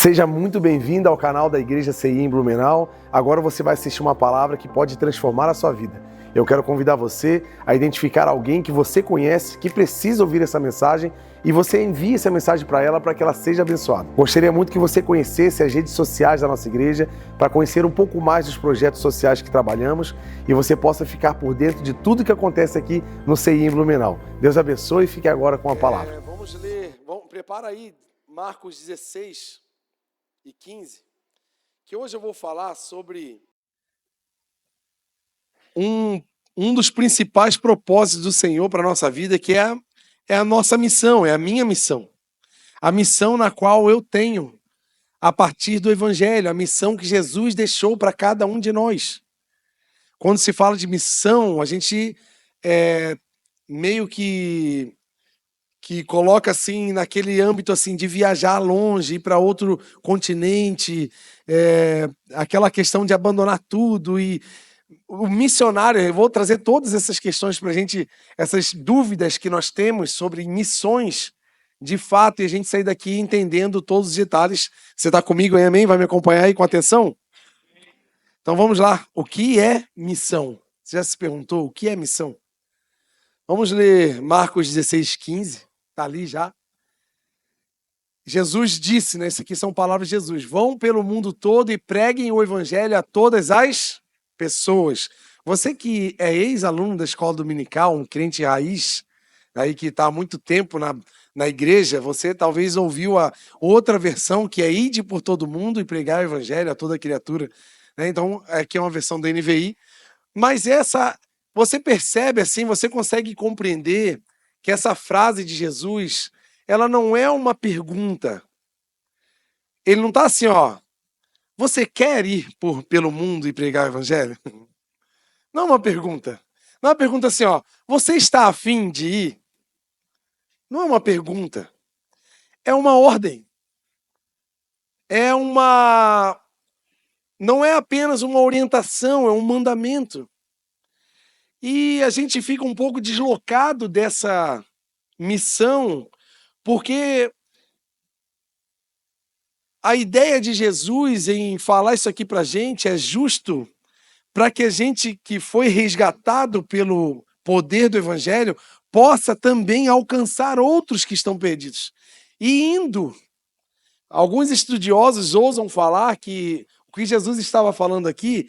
Seja muito bem-vindo ao canal da Igreja CI em Blumenau. Agora você vai assistir uma palavra que pode transformar a sua vida. Eu quero convidar você a identificar alguém que você conhece, que precisa ouvir essa mensagem, e você envie essa mensagem para ela para que ela seja abençoada. Gostaria muito que você conhecesse as redes sociais da nossa igreja para conhecer um pouco mais dos projetos sociais que trabalhamos e você possa ficar por dentro de tudo que acontece aqui no CI em Blumenau. Deus abençoe e fique agora com a palavra. Vamos ler, prepara aí Marcos 16 e 15, que hoje eu vou falar sobre um dos principais propósitos do Senhor para a nossa vida, que é a nossa missão, é a minha missão. A missão na qual eu tenho a partir do Evangelho, a missão que Jesus deixou para cada um de nós. Quando se fala de missão, a gente meio que coloca assim naquele âmbito assim de viajar longe, ir para outro continente, aquela questão de abandonar tudo. E o missionário, eu vou trazer todas essas questões para a gente, essas dúvidas que nós temos sobre missões, de fato, e a gente sair daqui entendendo todos os detalhes. Você está comigo aí, amém? Vai me acompanhar aí com atenção? Então vamos lá. O que é missão? Você já se perguntou o que é missão? Vamos ler Marcos 16, 15. Está ali já. Jesus disse, né? Isso aqui são palavras de Jesus. Vão pelo mundo todo e preguem o evangelho a todas as pessoas. Você que é ex-aluno da escola dominical, um crente raiz, aí que está há muito tempo na igreja, você talvez ouviu a outra versão, que é ide por todo mundo e pregar o evangelho a toda criatura. Né? Então, aqui é uma versão da NVI. Mas essa, você percebe assim, você consegue compreender que essa frase de Jesus, ela não é uma pergunta. Ele não está assim, ó, você quer ir pelo mundo e pregar o evangelho? Não é uma pergunta. Não é uma pergunta assim, ó, você está afim de ir? Não é uma pergunta. É uma ordem. Não é apenas uma orientação, é um mandamento. E a gente fica um pouco deslocado dessa missão, porque a ideia de Jesus em falar isso aqui para a gente é justo para que a gente que foi resgatado pelo poder do Evangelho possa também alcançar outros que estão perdidos. E indo, alguns estudiosos ousam falar que o que Jesus estava falando aqui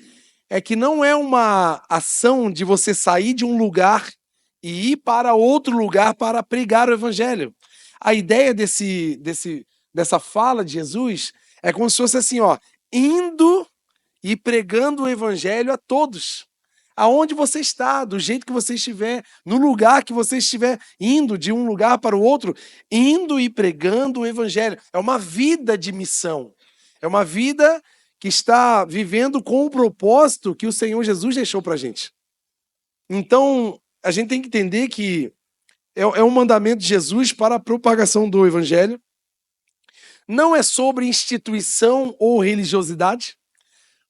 é que não é uma ação de você sair de um lugar e ir para outro lugar para pregar o evangelho. A ideia dessa fala de Jesus é como se fosse assim, ó, indo e pregando o evangelho a todos. Aonde você está, do jeito que você estiver, no lugar que você estiver, indo de um lugar para o outro, indo e pregando o evangelho. É uma vida de missão. É uma vida que está vivendo com o propósito que o Senhor Jesus deixou para a gente. Então, a gente tem que entender que é um mandamento de Jesus para a propagação do evangelho. Não é sobre instituição ou religiosidade,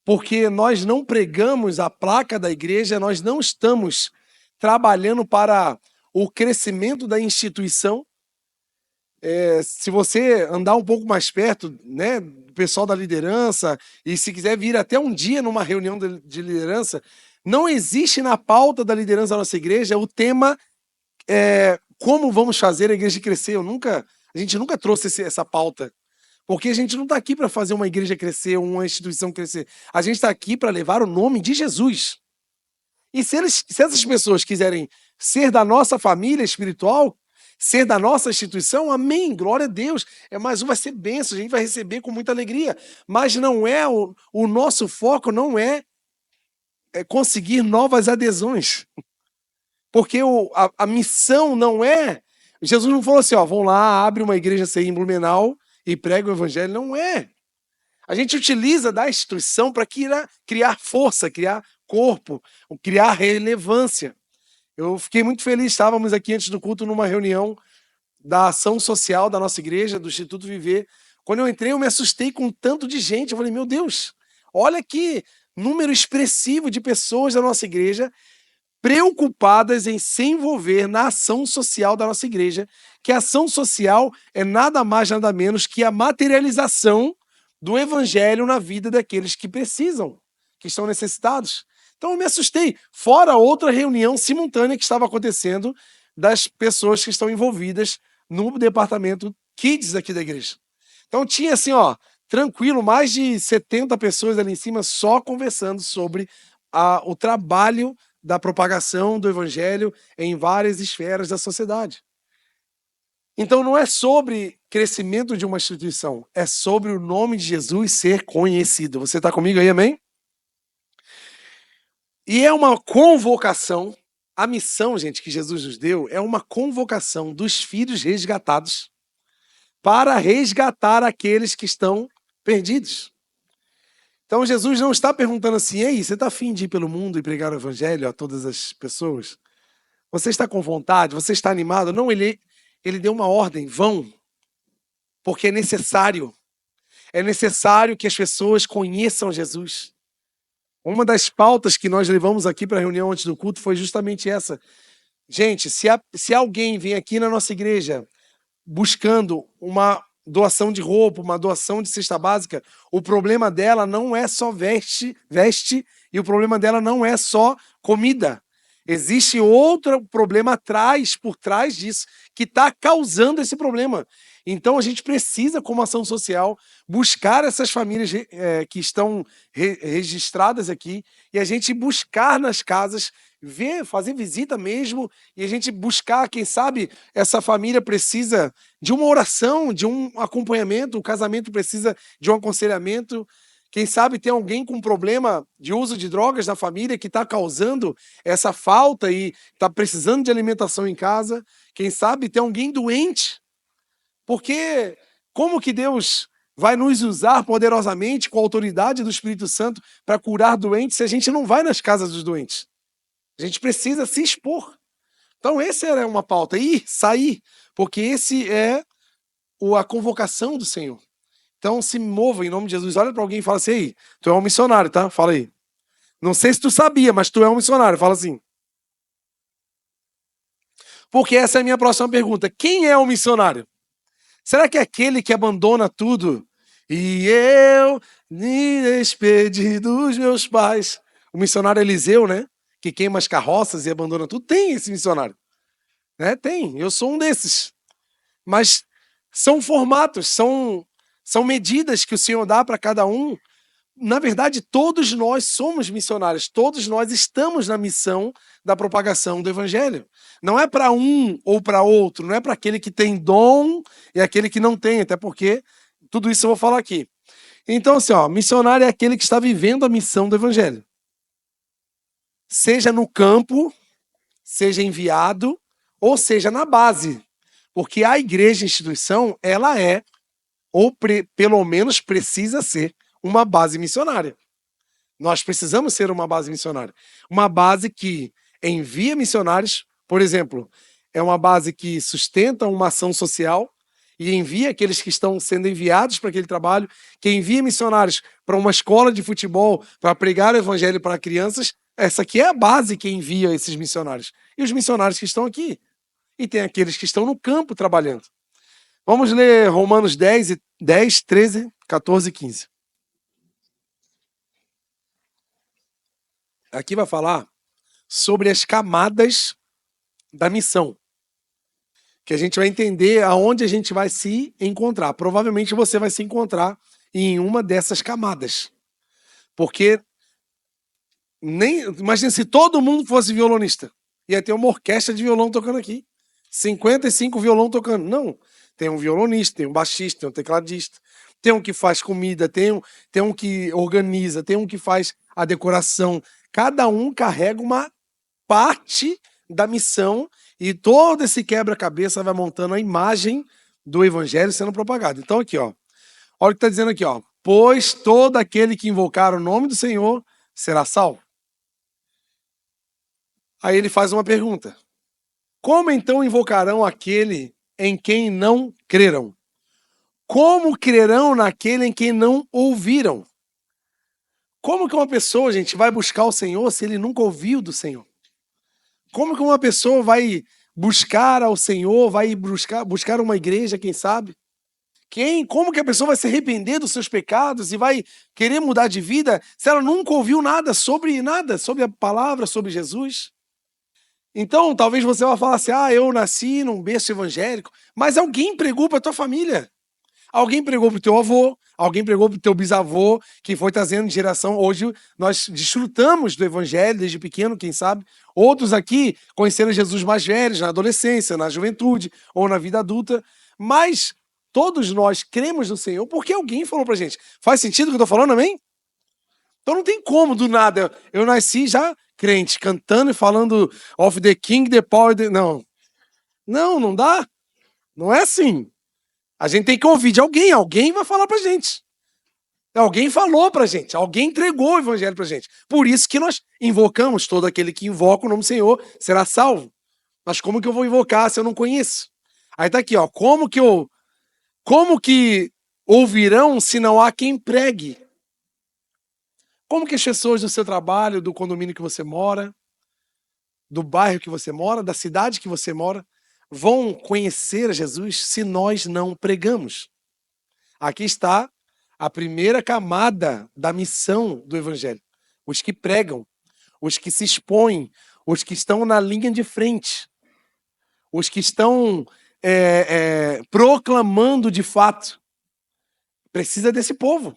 porque nós não pregamos a placa da igreja, nós não estamos trabalhando para o crescimento da instituição. Se você andar um pouco mais perto, né, do pessoal da liderança, e se quiser vir até um dia numa reunião de liderança, não existe na pauta da liderança da nossa igreja o tema como vamos fazer a igreja crescer. A gente nunca trouxe essa pauta. Porque a gente não está aqui para fazer uma igreja crescer, uma instituição crescer. A gente está aqui para levar o nome de Jesus. E se essas pessoas quiserem ser da nossa família espiritual, ser da nossa instituição, amém, glória a Deus. Mais um vai ser bênção, a gente vai receber com muita alegria. Mas não é o nosso foco não é conseguir novas adesões. Porque a missão não é... Jesus não falou assim, ó, vão lá, abre uma igreja CI em Blumenau e prega o evangelho. Não é. A gente utiliza da instituição para criar força, criar corpo, criar relevância. Eu fiquei muito feliz, estávamos aqui antes do culto numa reunião da ação social da nossa igreja, do Instituto Viver. Quando eu entrei, eu me assustei com tanto de gente. Eu falei, meu Deus, olha que número expressivo de pessoas da nossa igreja preocupadas em se envolver na ação social da nossa igreja, que a ação social é nada mais, nada menos que a materialização do evangelho na vida daqueles que precisam, que estão necessitados. Então eu me assustei, fora outra reunião simultânea que estava acontecendo das pessoas que estão envolvidas no departamento Kids aqui da igreja. Então tinha assim, tranquilo, mais de 70 pessoas ali em cima só conversando sobre o trabalho da propagação do evangelho em várias esferas da sociedade. Então não é sobre crescimento de uma instituição, é sobre o nome de Jesus ser conhecido. Você está comigo aí, amém? E é uma convocação, a missão, gente, que Jesus nos deu é uma convocação dos filhos resgatados para resgatar aqueles que estão perdidos. Então Jesus não está perguntando assim, ei, você está afim de ir pelo mundo e pregar o evangelho a todas as pessoas? Você está com vontade? Você está animado? Não, ele deu uma ordem, vão, porque é necessário. É necessário que as pessoas conheçam Jesus. Uma das pautas que nós levamos aqui para a reunião antes do culto foi justamente essa. Gente, se alguém vem aqui na nossa igreja buscando uma doação de roupa, uma doação de cesta básica, o problema dela não é só veste, e o problema dela não é só comida. Existe outro problema por trás disso, que está causando esse problema. Então a gente precisa, como ação social, buscar essas famílias que estão registradas aqui e a gente buscar nas casas, fazer visita mesmo e a gente buscar, quem sabe, essa família precisa de uma oração, de um acompanhamento, o casamento precisa de um aconselhamento. Quem sabe tem alguém com problema de uso de drogas na família que está causando essa falta e está precisando de alimentação em casa. Quem sabe tem alguém doente. Porque como que Deus vai nos usar poderosamente com a autoridade do Espírito Santo para curar doentes se a gente não vai nas casas dos doentes? A gente precisa se expor. Então essa era uma pauta. Sair, porque esse é a convocação do Senhor. Então se mova em nome de Jesus. Olha para alguém e fala assim, ei, tu é um missionário, tá? Fala aí. Não sei se tu sabia, mas tu é um missionário. Fala assim. Porque essa é a minha próxima pergunta. Quem é um missionário? Será que é aquele que abandona tudo? E eu me despedi dos meus pais. O missionário Eliseu, né? Que queima as carroças e abandona tudo. Tem esse missionário. Né? Tem. Eu sou um desses. Mas são formatos, são medidas que o Senhor dá para cada um. Na verdade, todos nós somos missionários. Todos nós estamos na missão da propagação do evangelho. Não é para um ou para outro, não é para aquele que tem dom e aquele que não tem, até porque tudo isso eu vou falar aqui. Então, assim, missionário é aquele que está vivendo a missão do evangelho. Seja no campo, seja enviado, ou seja na base. Porque a igreja, a instituição, ela é, ou pelo menos precisa ser, uma base missionária. Nós precisamos ser uma base missionária. Uma base que envia missionários, por exemplo, é uma base que sustenta uma ação social e envia aqueles que estão sendo enviados para aquele trabalho, que envia missionários para uma escola de futebol para pregar o evangelho para crianças. Essa aqui é a base que envia esses missionários. E os missionários que estão aqui. E tem aqueles que estão no campo trabalhando. Vamos ler Romanos 10, 13, 14 e 15. Aqui vai falar sobre as camadas da missão, que a gente vai entender aonde a gente vai se encontrar. Provavelmente você vai se encontrar em uma dessas camadas, porque imagina se todo mundo fosse violonista, ia ter uma orquestra de violão tocando aqui, 55 violão tocando. Não, tem um violonista, tem um baixista, tem um tecladista, tem um que faz comida, tem um que organiza, tem um que faz a decoração. Cada um carrega uma parte da missão e todo esse quebra-cabeça vai montando a imagem do evangelho sendo propagado. Então aqui, olha o que está dizendo aqui, pois todo aquele que invocar o nome do Senhor será salvo. Aí ele faz uma pergunta. Como então invocarão aquele em quem não creram? Como crerão naquele em quem não ouviram? Como que uma pessoa, gente, vai buscar o Senhor se ele nunca ouviu do Senhor? Como que uma pessoa vai buscar ao Senhor, vai buscar uma igreja, quem sabe, Como que a pessoa vai se arrepender dos seus pecados e vai querer mudar de vida se ela nunca ouviu nada, sobre a palavra, sobre Jesus? Então, talvez você vá falar assim, eu nasci num berço evangélico, mas alguém pregou para tua família. Alguém pregou para o teu avô, alguém pregou para o teu bisavô, que foi trazendo de geração. Hoje nós desfrutamos do evangelho desde pequeno, quem sabe. Outros aqui conheceram Jesus mais velhos, na adolescência, na juventude ou na vida adulta. Mas todos nós cremos no Senhor porque alguém falou pra gente. Faz sentido o que eu tô falando, amém? Então não tem como, do nada. Eu nasci já crente, cantando e falando of the king, the power... Não. Não dá. Não é assim. A gente tem que ouvir de alguém. Alguém vai falar pra gente. Alguém falou pra gente. Alguém entregou o evangelho pra gente. Por isso que nós invocamos. Todo aquele que invoca o nome do Senhor será salvo. Mas como que eu vou invocar se eu não conheço? Aí tá aqui, ó. Como que ouvirão se não há quem pregue? Como que as pessoas do seu trabalho, do condomínio que você mora, do bairro que você mora, da cidade que você mora, vão conhecer a Jesus se nós não pregamos? Aqui está a primeira camada da missão do evangelho. Os que pregam, os que se expõem, os que estão na linha de frente, os que estão proclamando de fato. Precisa desse povo.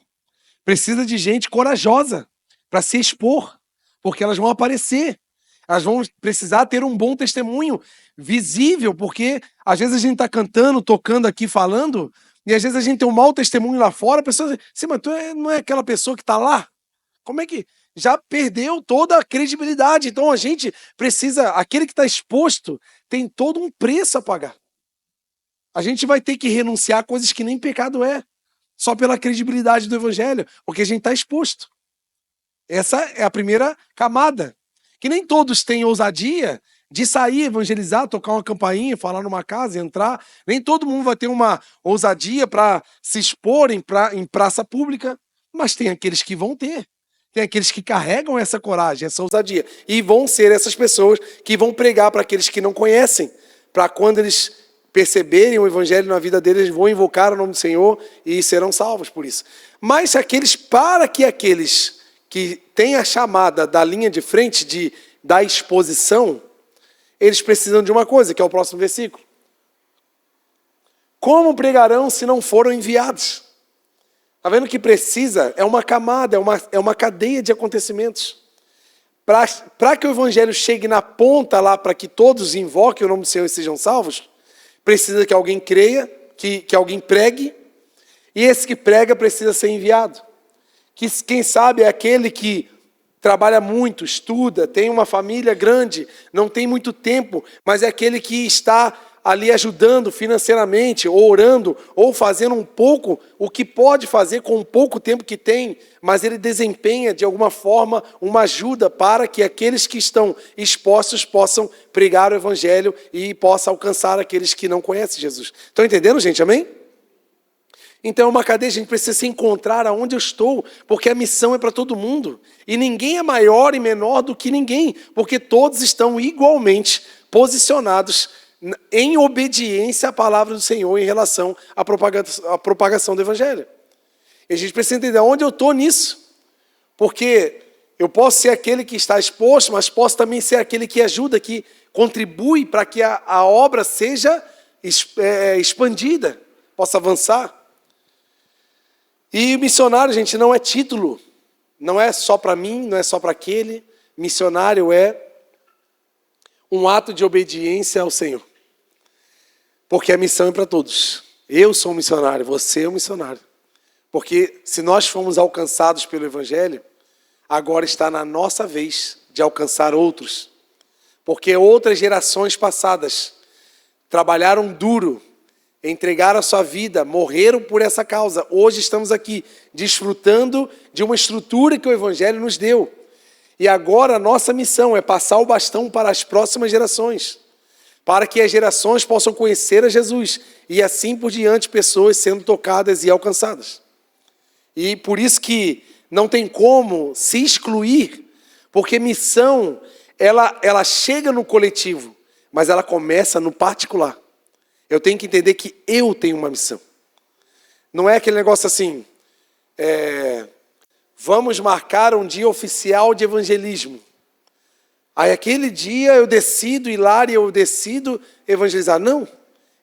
Precisa de gente corajosa para se expor, porque elas vão aparecer. Elas vão precisar ter um bom testemunho visível, porque às vezes a gente está cantando, tocando aqui, falando, e às vezes a gente tem um mau testemunho lá fora, a pessoa diz, sim, mas tu não é aquela pessoa que está lá? Como é que já perdeu toda a credibilidade? Então a gente precisa, aquele que está exposto tem todo um preço a pagar. A gente vai ter que renunciar a coisas que nem pecado é, só pela credibilidade do evangelho, porque a gente está exposto. Essa é a primeira camada. Que nem todos têm ousadia de sair, evangelizar, tocar uma campainha, falar numa casa, entrar. Nem todo mundo vai ter uma ousadia para se expor em praça pública, mas tem aqueles que vão ter. Tem aqueles que carregam essa coragem, essa ousadia. E vão ser essas pessoas que vão pregar para aqueles que não conhecem, para quando eles perceberem o evangelho na vida deles, vão invocar o nome do Senhor e serão salvos por isso. Mas aqueles que têm a chamada da linha de frente, da exposição, eles precisam de uma coisa, que é o próximo versículo. Como pregarão se não foram enviados? Está vendo que precisa? É uma camada, é uma cadeia de acontecimentos. Para que o evangelho chegue na ponta lá, para que todos invoquem o nome do Senhor e sejam salvos, precisa que alguém creia, que alguém pregue, e esse que prega precisa ser enviado. Que quem sabe é aquele que trabalha muito, estuda, tem uma família grande, não tem muito tempo, mas é aquele que está ali ajudando financeiramente, ou orando, ou fazendo um pouco o que pode fazer com o pouco tempo que tem, mas ele desempenha de alguma forma uma ajuda para que aqueles que estão expostos possam pregar o evangelho e possa alcançar aqueles que não conhecem Jesus. Estão entendendo, gente? Amém? Então é uma cadeia, a gente precisa se encontrar aonde eu estou, porque a missão é para todo mundo. E ninguém é maior e menor do que ninguém, porque todos estão igualmente posicionados em obediência à palavra do Senhor em relação à propagação do evangelho. E a gente precisa entender onde eu estou nisso, porque eu posso ser aquele que está exposto, mas posso também ser aquele que ajuda, que contribui para que a obra seja expandida, possa avançar. E missionário, gente, não é título, não é só para mim, não é só para aquele. Missionário é um ato de obediência ao Senhor. Porque a missão é para todos. Eu sou um missionário, você é um missionário. Porque se nós fomos alcançados pelo Evangelho, agora está na nossa vez de alcançar outros. Porque outras gerações passadas trabalharam duro, entregaram a sua vida, morreram por essa causa. Hoje estamos aqui desfrutando de uma estrutura que o Evangelho nos deu. E agora a nossa missão é passar o bastão para as próximas gerações, para que as gerações possam conhecer a Jesus e assim por diante, pessoas sendo tocadas e alcançadas. E por isso que não tem como se excluir, porque missão, ela chega no coletivo, mas ela começa no particular. Eu tenho que entender que eu tenho uma missão. Não é aquele negócio assim, vamos marcar um dia oficial de evangelismo. Aí aquele dia eu decido ir lá e eu decido evangelizar. Não,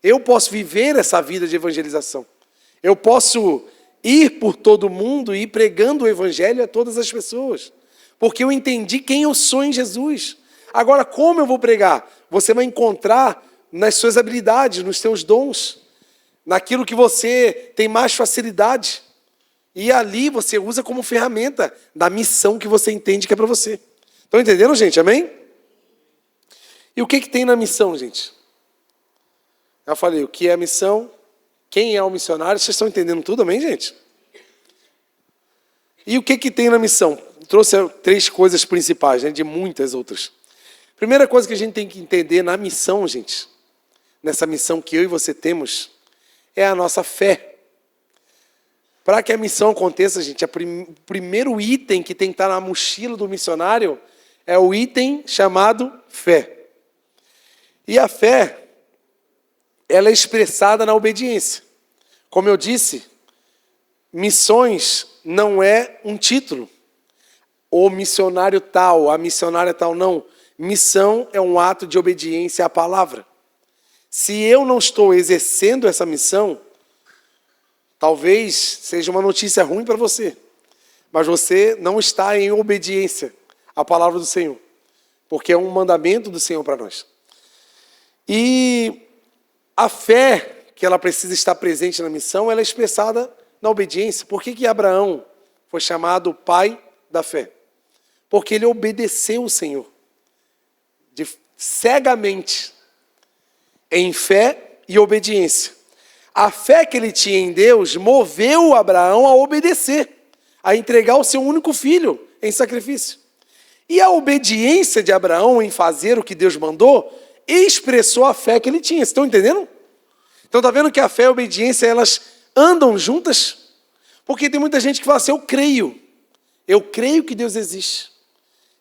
eu posso viver essa vida de evangelização. Eu posso ir por todo mundo e ir pregando o evangelho a todas as pessoas. Porque eu entendi quem eu sou em Jesus. Agora, como eu vou pregar? Você vai encontrar nas suas habilidades, nos seus dons, naquilo que você tem mais facilidade. E ali você usa como ferramenta da missão que você entende que é para você. Estão entendendo, gente? Amém? E o que tem na missão, gente? Eu falei, o que é a missão? Quem é o missionário? Vocês estão entendendo tudo, amém, gente? E o que tem na missão? Trouxe 3 coisas principais, né, de muitas outras. Primeira coisa que a gente tem que entender na missão, gente, nessa missão que eu e você temos, é a nossa fé. Para que a missão aconteça, gente, o primeiro item que tem que estar na mochila do missionário é o item chamado fé. E a fé, ela é expressada na obediência. Como eu disse, missões não é um título. O missionário tal, a missionária tal, não. Missão é um ato de obediência à palavra. Se eu não estou exercendo essa missão, talvez seja uma notícia ruim para você, mas você não está em obediência à palavra do Senhor, porque é um mandamento do Senhor para nós. E a fé que ela precisa estar presente na missão, ela é expressada na obediência. Por que Abraão foi chamado pai da fé? Porque ele obedeceu o Senhor cegamente, em fé e obediência. A fé que ele tinha em Deus moveu Abraão a obedecer, a entregar o seu único filho em sacrifício. E a obediência de Abraão em fazer o que Deus mandou expressou a fé que ele tinha. Vocês estão entendendo? Então está vendo que a fé e a obediência, elas andam juntas? Porque tem muita gente que fala assim, eu creio que Deus existe.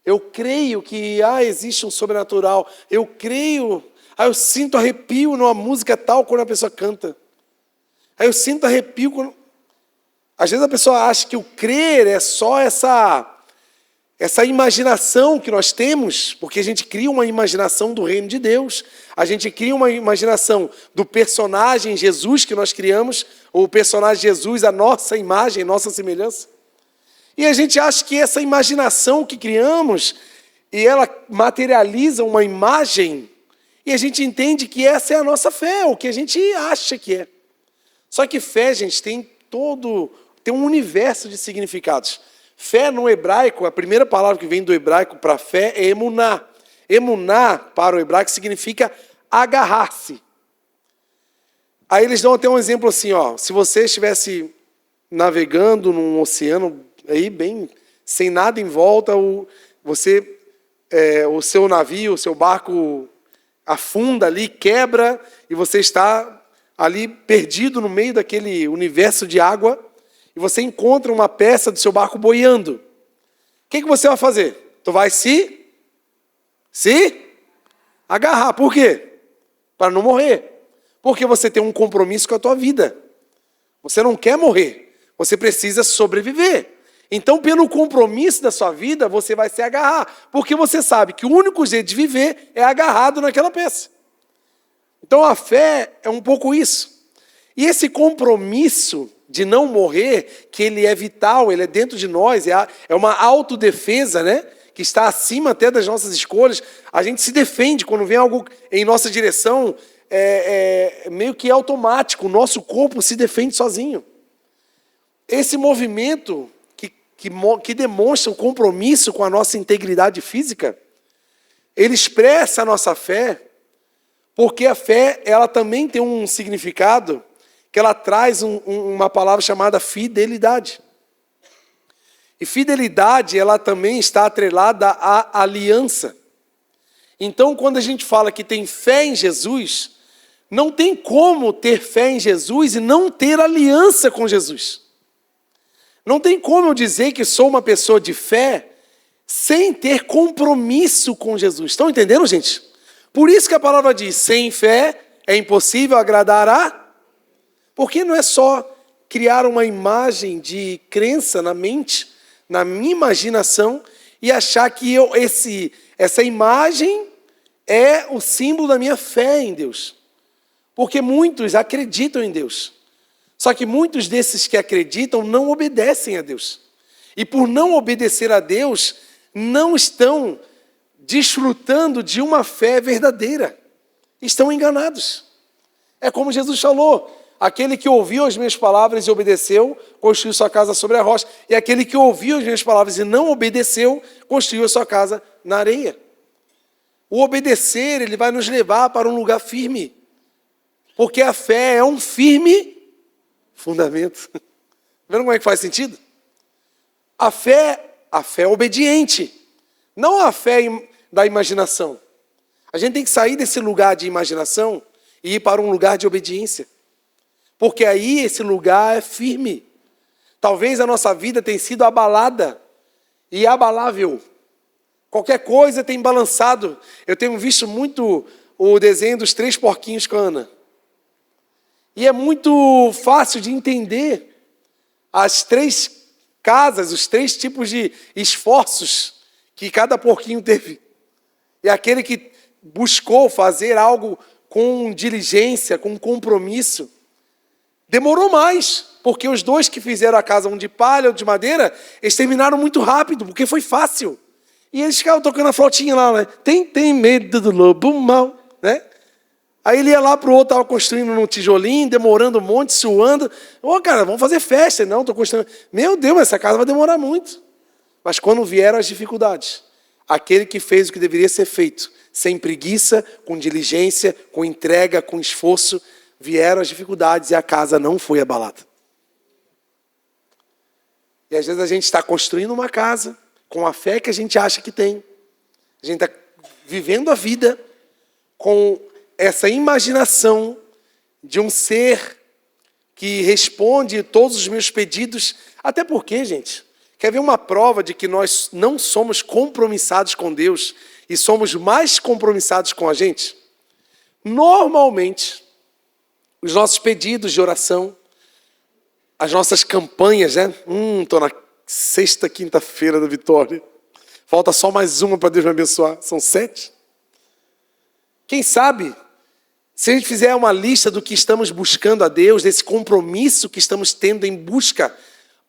Eu creio que existe um sobrenatural. Eu creio, eu sinto arrepio numa música tal quando a pessoa canta. Aí eu sinto arrepio quando... Às vezes a pessoa acha que o crer é só essa imaginação que nós temos, porque a gente cria uma imaginação do reino de Deus, a gente cria uma imaginação do personagem Jesus que nós criamos, o personagem Jesus, a nossa imagem, nossa semelhança. E a gente acha que essa imaginação que criamos, e ela materializa uma imagem, e a gente entende que essa é a nossa fé, o que a gente acha que é. Só que fé, gente, tem um universo de significados. Fé no hebraico, a primeira palavra que vem do hebraico para fé é emuná. Emuná, para o hebraico, significa agarrar-se. Aí eles dão até um exemplo assim, se você estivesse navegando num oceano aí bem sem nada em volta, o seu navio, o seu barco afunda ali, quebra, e você está ali perdido no meio daquele universo de água, e você encontra uma peça do seu barco boiando. O que você vai fazer? Tu vai se agarrar. Por quê? Para não morrer. Porque você tem um compromisso com a tua vida. Você não quer morrer. Você precisa sobreviver. Então, pelo compromisso da sua vida, você vai se agarrar. Porque você sabe que o único jeito de viver é agarrado naquela peça. Então, a fé é um pouco isso. E esse compromisso de não morrer, que ele é vital, ele é dentro de nós, é uma autodefesa, né? Que está acima até das nossas escolhas. A gente se defende quando vem algo em nossa direção, meio que automático, o nosso corpo se defende sozinho. Esse movimento que demonstra o compromisso com a nossa integridade física, ele expressa a nossa fé, porque a fé ela também tem um significado que ela traz uma palavra chamada fidelidade. E fidelidade, ela também está atrelada à aliança. Então, quando a gente fala que tem fé em Jesus, não tem como ter fé em Jesus e não ter aliança com Jesus. Não tem como eu dizer que sou uma pessoa de fé sem ter compromisso com Jesus. Estão entendendo, gente? Por isso que a palavra diz, sem fé é impossível agradar a... Porque não é só criar uma imagem de crença na mente, na minha imaginação, e achar que essa imagem é o símbolo da minha fé em Deus. Porque muitos acreditam em Deus. Só que muitos desses que acreditam não obedecem a Deus. E por não obedecer a Deus, não estão desfrutando de uma fé verdadeira. Estão enganados. É como Jesus falou: aquele que ouviu as minhas palavras e obedeceu, construiu sua casa sobre a rocha. E aquele que ouviu as minhas palavras e não obedeceu, construiu a sua casa na areia. O obedecer, ele vai nos levar para um lugar firme. Porque a fé é um firme fundamento. Vendo como é que faz sentido? A fé é obediente. Não a fé da imaginação. A gente tem que sair desse lugar de imaginação e ir para um lugar de obediência. Porque aí esse lugar é firme. Talvez a nossa vida tenha sido abalada e abalável. Qualquer coisa tem balançado. Eu tenho visto muito o desenho dos 3 porquinhos com a Ana. E é muito fácil de entender as 3 casas, os 3 tipos de esforços que cada porquinho teve. E aquele que buscou fazer algo com diligência, com compromisso, demorou mais, porque os 2 que fizeram a casa, um de palha, outro de madeira, eles terminaram muito rápido, porque foi fácil. E eles ficavam tocando a flautinha lá, né? Tem medo do lobo mau, né? Aí ele ia lá pro outro, estava construindo num tijolinho, demorando um monte, suando. Ô, cara, vamos fazer festa. Não, estou construindo. Meu Deus, essa casa vai demorar muito. Mas quando vieram as dificuldades, aquele que fez o que deveria ser feito, sem preguiça, com diligência, com entrega, com esforço, vieram as dificuldades e a casa não foi abalada. E às vezes a gente está construindo uma casa com a fé que a gente acha que tem. A gente está vivendo a vida com essa imaginação de um ser que responde todos os meus pedidos. Até porque, gente, quer ver uma prova de que nós não somos compromissados com Deus e somos mais compromissados com a gente? Normalmente, os nossos pedidos de oração, as nossas campanhas, né? Estou na 6ª quinta-feira da vitória. Falta só mais uma para Deus me abençoar. São 7. Quem sabe, se a gente fizer uma lista do que estamos buscando a Deus, desse compromisso que estamos tendo em busca,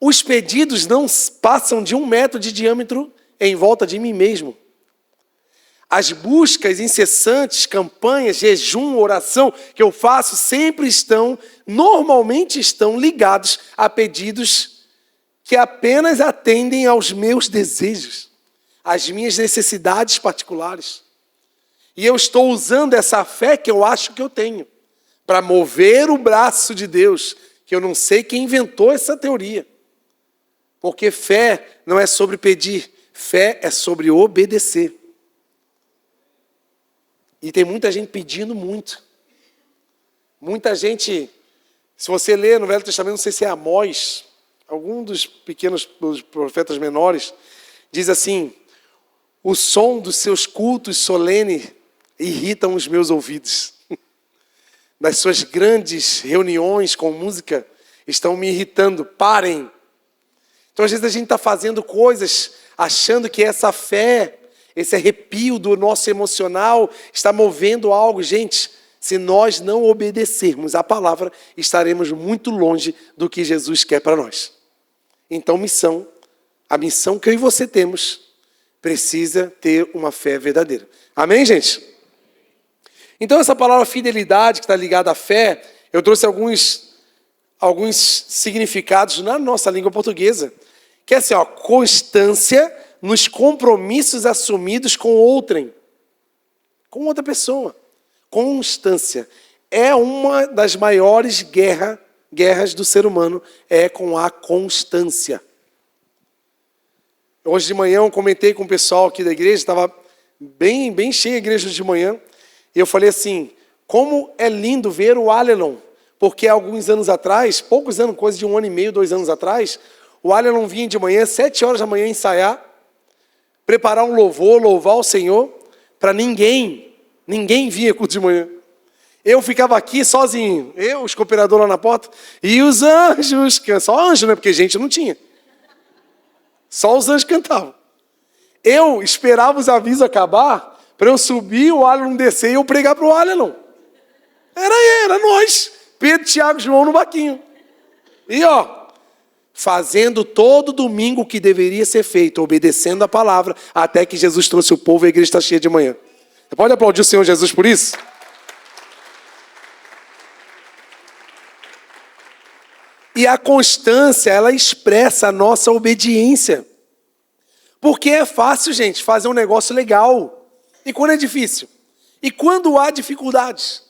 os pedidos não passam de 1 metro de diâmetro em volta de mim mesmo. As buscas incessantes, campanhas, jejum, oração que eu faço normalmente estão ligados a pedidos que apenas atendem aos meus desejos, às minhas necessidades particulares. E eu estou usando essa fé que eu acho que eu tenho para mover o braço de Deus, que eu não sei quem inventou essa teoria. Porque fé não é sobre pedir, fé é sobre obedecer. E tem muita gente pedindo muito. Muita gente, se você ler no Velho Testamento, não sei se é Amós, algum dos pequenos dos profetas menores, diz assim: o som dos seus cultos solenes irritam os meus ouvidos. Das suas grandes reuniões com música estão me irritando. Parem. Então, às vezes, a gente está fazendo coisas achando que essa fé, esse arrepio do nosso emocional está movendo algo. Gente, se nós não obedecermos a palavra, estaremos muito longe do que Jesus quer para nós. Então, a missão que eu e você temos, precisa ter uma fé verdadeira. Amém, gente? Então, essa palavra fidelidade, que está ligada à fé, eu trouxe alguns significados na nossa língua portuguesa, que é assim, constância nos compromissos assumidos com outrem, com outra pessoa. Constância é uma das maiores guerras do ser humano, é com a constância. Hoje de manhã eu comentei com o pessoal aqui da igreja, estava bem cheia a igreja de manhã, e eu falei assim, como é lindo ver o Alelon, porque há alguns anos atrás, poucos anos, coisa de 1 ano e meio, 2 anos atrás, o Alelon vinha de manhã, 7 horas da manhã ensaiar, preparar um louvor, louvar o Senhor, para ninguém vinha culto de manhã. Eu ficava aqui sozinho, os cooperadores lá na porta, e os anjos, só anjo, né? Porque gente não tinha. Só os anjos cantavam. Eu esperava os avisos acabar, para eu subir, o Alan descer e eu pregar para o Alan. Era nós, Pedro, Tiago e João no baquinho. E fazendo todo domingo o que deveria ser feito, obedecendo a palavra, até que Jesus trouxe o povo e a igreja está cheia de manhã. Você pode aplaudir o Senhor Jesus por isso? E a constância, ela expressa a nossa obediência. Porque é fácil, gente, fazer um negócio legal. E quando é difícil? E quando há dificuldades?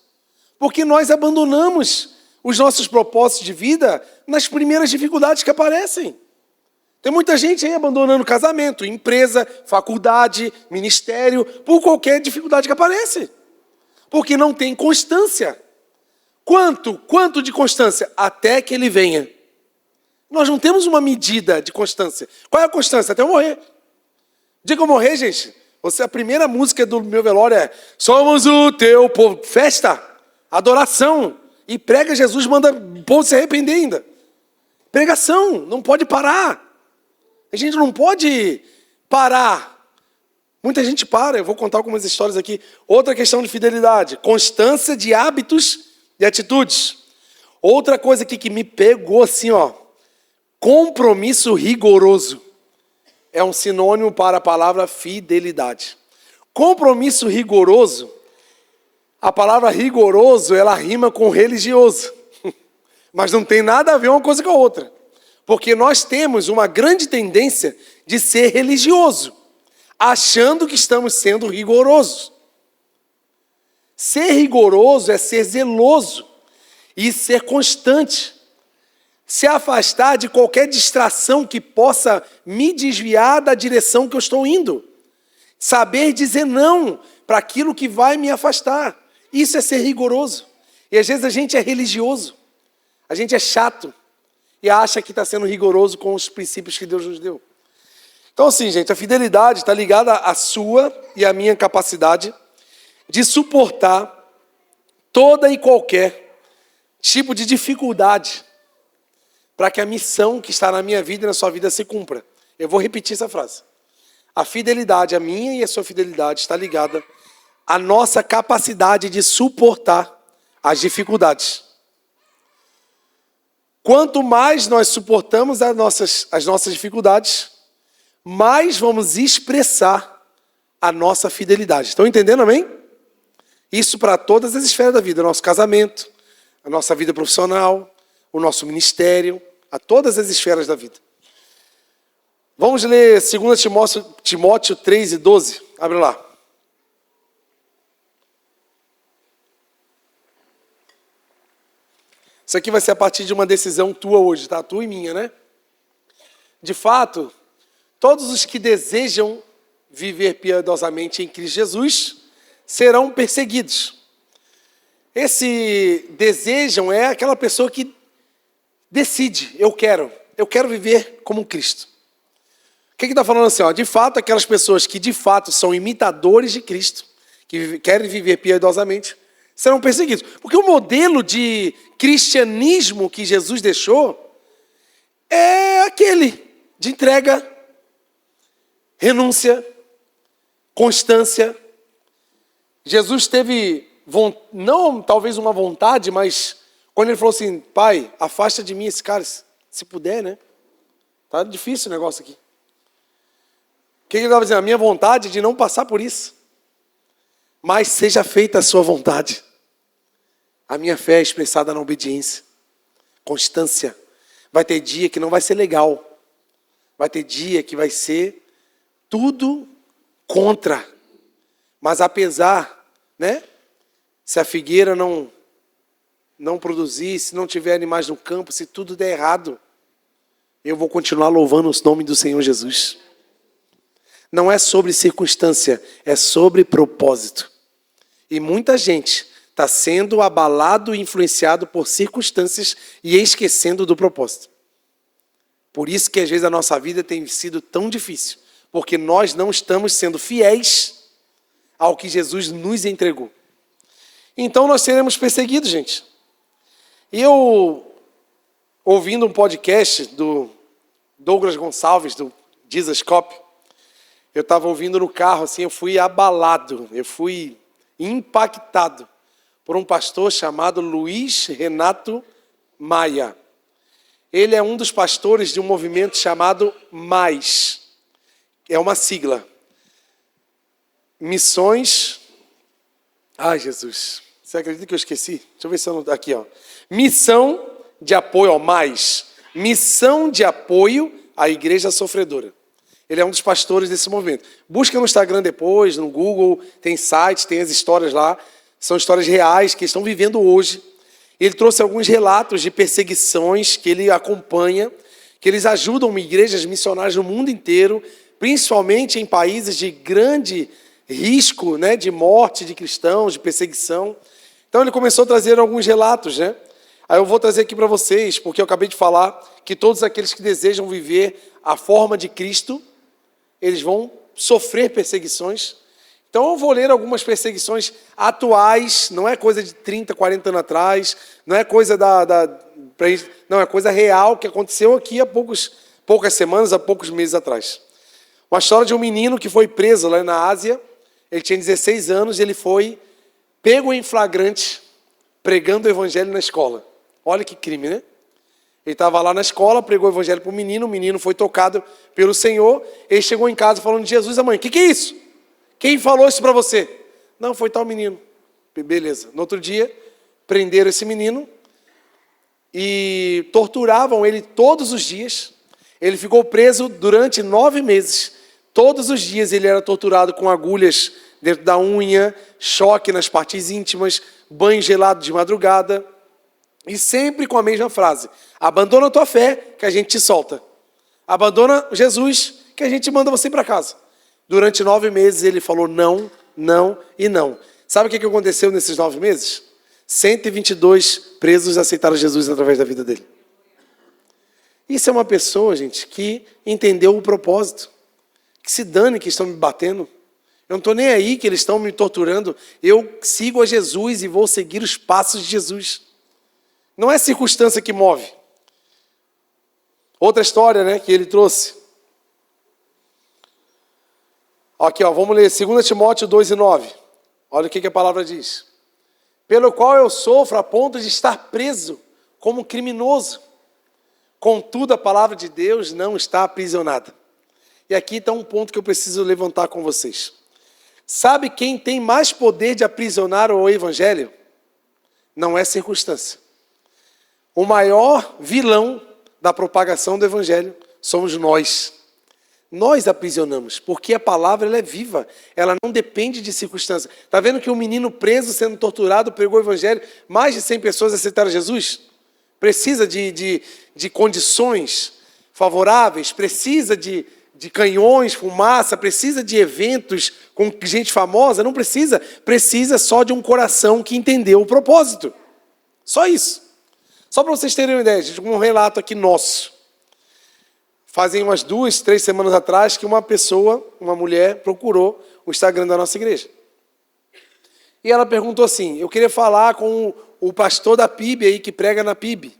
Porque nós abandonamos os nossos propósitos de vida nas primeiras dificuldades que aparecem. Tem muita gente aí abandonando casamento, empresa, faculdade, ministério, por qualquer dificuldade que aparece. Porque não tem constância. Quanto de constância? Até que ele venha. Nós não temos uma medida de constância. Qual é a constância? Até eu morrer. O dia que eu morrer, gente, a primeira música do meu velório é Somos o teu povo. Festa, adoração. E prega Jesus, manda o povo se arrepender ainda. Pregação, não pode parar. A gente não pode parar. Muita gente para, eu vou contar algumas histórias aqui. Outra questão de fidelidade, constância de hábitos e atitudes. Outra coisa aqui que me pegou assim, compromisso rigoroso. É um sinônimo para a palavra fidelidade. Compromisso rigoroso, a palavra rigoroso, ela rima com religioso. Mas não tem nada a ver uma coisa com a outra. Porque nós temos uma grande tendência de ser religioso, achando que estamos sendo rigorosos. Ser rigoroso é ser zeloso e ser constante. Se afastar de qualquer distração que possa me desviar da direção que eu estou indo. Saber dizer não para aquilo que vai me afastar. Isso é ser rigoroso. E às vezes a gente é religioso. A gente é chato. E acha que está sendo rigoroso com os princípios que Deus nos deu. Então assim, gente, a fidelidade está ligada à sua e à minha capacidade de suportar toda e qualquer tipo de dificuldade para que a missão que está na minha vida e na sua vida se cumpra. Eu vou repetir essa frase. A fidelidade, a minha e a sua fidelidade, está ligada à nossa capacidade de suportar as dificuldades. Quanto mais nós suportamos as nossas dificuldades, mais vamos expressar a nossa fidelidade. Estão entendendo, amém? Isso para todas as esferas da vida. O nosso casamento, a nossa vida profissional, o nosso ministério, a todas as esferas da vida. Vamos ler 2 Timóteo 3:12. Abre lá. Isso aqui vai ser a partir de uma decisão tua hoje, tá? Tua e minha, né? De fato, todos os que desejam viver piedosamente em Cristo Jesus serão perseguidos. Esse desejam é aquela pessoa que decide, eu quero viver como Cristo. O que está falando assim? De fato, aquelas pessoas que de fato são imitadores de Cristo, que querem viver piedosamente, serão perseguidos. Porque o modelo de cristianismo que Jesus deixou é aquele de entrega, renúncia, constância. Jesus teve, não talvez uma vontade, mas quando ele falou assim, Pai, afasta de mim esse cálice, se puder, né? Tá difícil o negócio aqui. O que ele estava dizendo? A minha vontade é de não passar por isso. Mas seja feita a sua vontade. A minha fé é expressada na obediência. Constância. Vai ter dia que não vai ser legal. Vai ter dia que vai ser tudo contra. Mas apesar, né? Se a figueira não produzir, se não tiver animais no campo, se tudo der errado, eu vou continuar louvando o nome do Senhor Jesus. Não é sobre circunstância, é sobre propósito. E muita gente está sendo abalado e influenciado por circunstâncias e esquecendo do propósito. Por isso que às vezes a nossa vida tem sido tão difícil, porque nós não estamos sendo fiéis ao que Jesus nos entregou. então nós seremos perseguidos, gente. E eu, ouvindo um podcast do Douglas Gonçalves, do Jesus Cop, eu estava ouvindo no carro, assim, eu fui abalado, eu fui impactado por um pastor chamado Luiz Renato Maia. Ele é um dos pastores de um movimento chamado MAIS. É uma sigla. Missões... Ai, Jesus. Você acredita que eu esqueci? Deixa eu ver se eu não... Aqui, ó. Missão de apoio, ó, MAIS. Missão de apoio à igreja sofredora. Ele é um dos pastores desse movimento. Busca no Instagram depois, no Google, tem sites, tem as histórias lá. São histórias reais que estão vivendo hoje. Ele trouxe alguns relatos de perseguições que ele acompanha, que eles ajudam igrejas missionárias no mundo inteiro, principalmente em países de grande risco, né, de morte de cristãos, de perseguição. Então ele começou a trazer alguns relatos, né? Aí eu vou trazer aqui para vocês, porque eu acabei de falar que todos aqueles que desejam viver a forma de Cristo, eles vão sofrer perseguições. Então eu vou ler algumas perseguições atuais, não é coisa de 30, 40 anos atrás, não é coisa não, é coisa real que aconteceu aqui há poucas semanas, há poucos meses atrás. Uma história de um menino que foi preso lá na Ásia, ele tinha 16 anos e ele foi pego em flagrante pregando o evangelho na escola. Olha que crime, né? Ele estava lá na escola, pregou o evangelho para o menino foi tocado pelo Senhor, ele chegou em casa falando de Jesus, a mãe, o que é isso? Quem falou isso para você? Não, foi tal menino. Beleza. No outro dia, prenderam esse menino e torturavam ele todos os dias. Ele ficou preso durante 9 meses. Todos os dias ele era torturado com agulhas dentro da unha, choque nas partes íntimas, banho gelado de madrugada. E sempre com a mesma frase: abandona a tua fé, que a gente te solta. Abandona Jesus, que a gente manda você para casa. Durante 9 meses ele falou não, não e não. Sabe o que aconteceu nesses 9 meses? 122 presos aceitaram Jesus através da vida dele. Isso é uma pessoa, gente, que entendeu o propósito. Que se dane que estão me batendo. Eu não estou nem aí que eles estão me torturando. Eu sigo a Jesus e vou seguir os passos de Jesus. Não é circunstância que move. Outra história, né, que ele trouxe. Aqui, ó, vamos ler 2 Timóteo 2:9. Olha o que a palavra diz. Pelo qual eu sofro a ponto de estar preso como criminoso. Contudo, a palavra de Deus não está aprisionada. E aqui está um ponto que eu preciso levantar com vocês. Sabe quem tem mais poder de aprisionar o evangelho? Não é circunstância. O maior vilão da propagação do evangelho somos nós. Nós aprisionamos, porque a palavra ela é viva, ela não depende de circunstância. Está vendo que um menino preso, sendo torturado, pregou o evangelho, mais de 100 pessoas aceitaram Jesus? Precisa de condições favoráveis, precisa de canhões, fumaça, precisa de eventos com gente famosa? Não precisa, precisa só de um coração que entendeu o propósito. Só isso. Só para vocês terem uma ideia, gente, um relato aqui nosso. Fazem umas 2, 3 semanas atrás que uma mulher, procurou o Instagram da nossa igreja. E ela perguntou assim, eu queria falar com o pastor da PIB aí, que prega na PIB.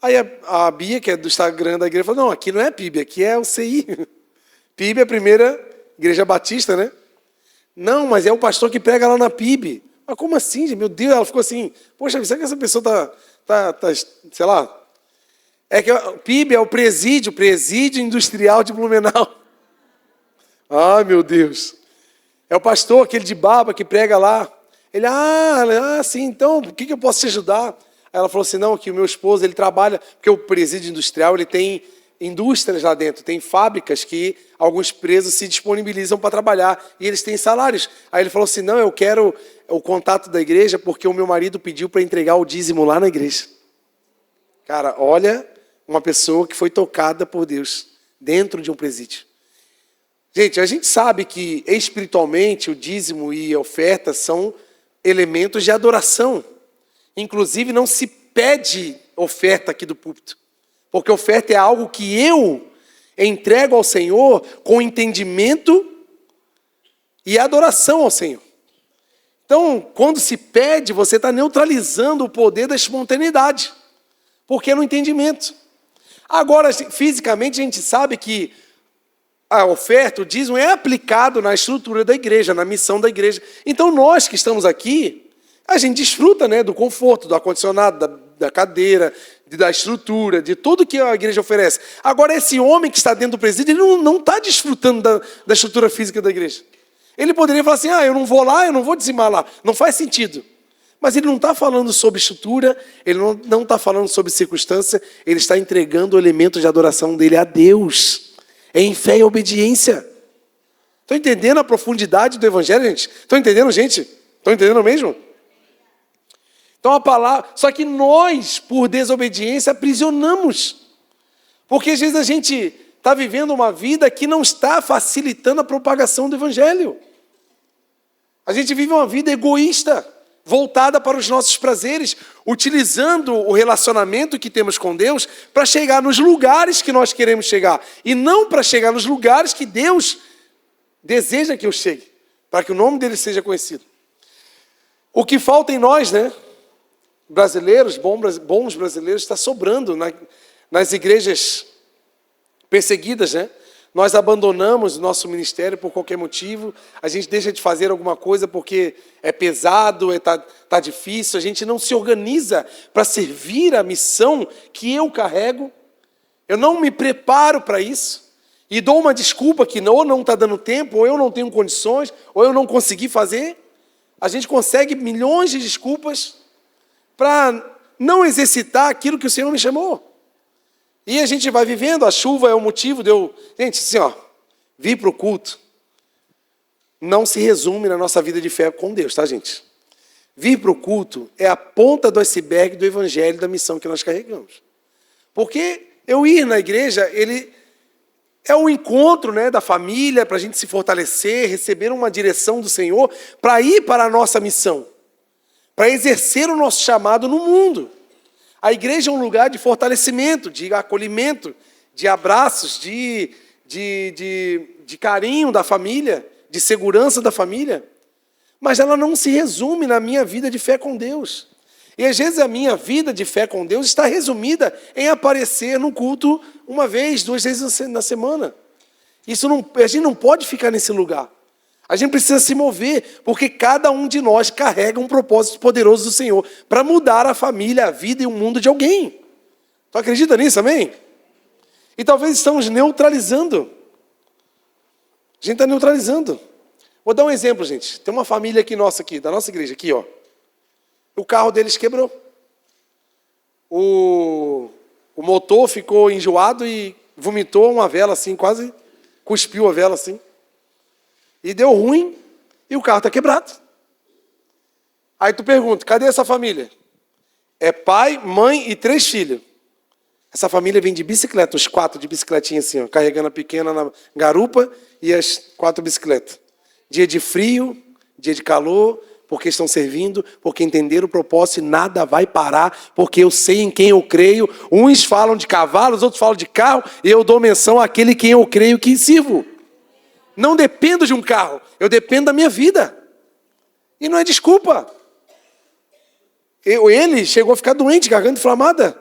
Aí a Bia, que é do Instagram da igreja, falou, não, aqui não é PIB, aqui é o CI. PIB é a primeira igreja batista, né? Não, mas é o pastor que prega lá na PIB. Mas como assim, gente? Meu Deus, ela ficou assim, poxa, será que essa pessoa tá sei lá... É que o PIB é o Presídio Industrial de Blumenau. Ai, meu Deus. É o pastor, aquele de barba que prega lá. Ele, sim, então, o que eu posso te ajudar? Aí ela falou assim, não, que o meu esposo, ele trabalha, porque o Presídio Industrial, ele tem indústrias lá dentro, tem fábricas que alguns presos se disponibilizam para trabalhar, e eles têm salários. Aí ele falou assim, não, eu quero o contato da igreja, porque o meu marido pediu para entregar o dízimo lá na igreja. Cara, olha... uma pessoa que foi tocada por Deus dentro de um presídio. Gente, a gente sabe que espiritualmente o dízimo e a oferta são elementos de adoração. Inclusive não se pede oferta aqui do púlpito, porque oferta é algo que eu entrego ao Senhor com entendimento e adoração ao Senhor. Então, quando se pede, você está neutralizando o poder da espontaneidade, porque é no entendimento. Agora, fisicamente, a gente sabe que a oferta, o dízimo, é aplicado na estrutura da igreja, na missão da igreja. Então, nós que estamos aqui, a gente desfruta, né, do conforto, do ar-condicionado, da cadeira, da estrutura, de tudo que a igreja oferece. Agora, esse homem que está dentro do presídio, ele não está desfrutando da estrutura física da igreja. Ele poderia falar assim, eu não vou lá, eu não vou dizimar lá. Não faz sentido. Mas ele não está falando sobre estrutura, ele não está falando sobre circunstância, ele está entregando o elemento de adoração dele a Deus. É em fé e obediência. Estão entendendo a profundidade do evangelho, gente? Estão entendendo, gente? Estão entendendo mesmo? Então a palavra... Só que nós, por desobediência, aprisionamos. Porque às vezes a gente está vivendo uma vida que não está facilitando a propagação do evangelho. A gente vive uma vida egoísta, voltada para os nossos prazeres, utilizando o relacionamento que temos com Deus para chegar nos lugares que nós queremos chegar, e não para chegar nos lugares que Deus deseja que eu chegue, para que o nome dele seja conhecido. O que falta em nós, né, brasileiros, bons brasileiros, está sobrando nas igrejas perseguidas, né? Nós abandonamos o nosso ministério por qualquer motivo, a gente deixa de fazer alguma coisa porque é pesado, tá difícil, a gente não se organiza para servir a missão que eu carrego, eu não me preparo para isso, e dou uma desculpa que ou não está dando tempo, ou eu não tenho condições, ou eu não consegui fazer. A gente consegue milhões de desculpas para não exercitar aquilo que o Senhor me chamou. E a gente vai vivendo, a chuva é o motivo de eu... Gente, assim, vir para o culto não se resume na nossa vida de fé com Deus, tá, gente? Vir para o culto é a ponta do iceberg do evangelho, da missão que nós carregamos. Porque eu ir na igreja, ele é um encontro, né, da família, para a gente se fortalecer, receber uma direção do Senhor, para ir para a nossa missão, para exercer o nosso chamado no mundo. A igreja é um lugar de fortalecimento, de acolhimento, de abraços, de carinho da família, de segurança da família. Mas ela não se resume na minha vida de fé com Deus. E às vezes a minha vida de fé com Deus está resumida em aparecer no culto uma vez, 2 vezes na semana. A gente não pode ficar nesse lugar. A gente precisa se mover, porque cada um de nós carrega um propósito poderoso do Senhor para mudar a família, a vida e o mundo de alguém. Tu acredita nisso, amém? E talvez estamos neutralizando. A gente está neutralizando. Vou dar um exemplo, gente. Tem uma família aqui nossa, da nossa igreja, aqui, ó. O carro deles quebrou. O motor ficou enjoado e vomitou uma vela assim, quase cuspiu a vela assim. E deu ruim, e o carro está quebrado. Aí tu pergunta, cadê essa família? É pai, mãe e 3 filhos. Essa família vem de bicicleta, os 4 de bicicletinha assim, ó, carregando a pequena na garupa e as 4 bicicletas. Dia de frio, dia de calor, porque estão servindo, porque entenderam o propósito e nada vai parar, porque eu sei em quem eu creio. Uns falam de cavalos, outros falam de carro, e eu dou menção àquele em quem eu creio que sirvo. Não dependo de um carro, eu dependo da minha vida. E não é desculpa. Ele chegou a ficar doente, garganta inflamada.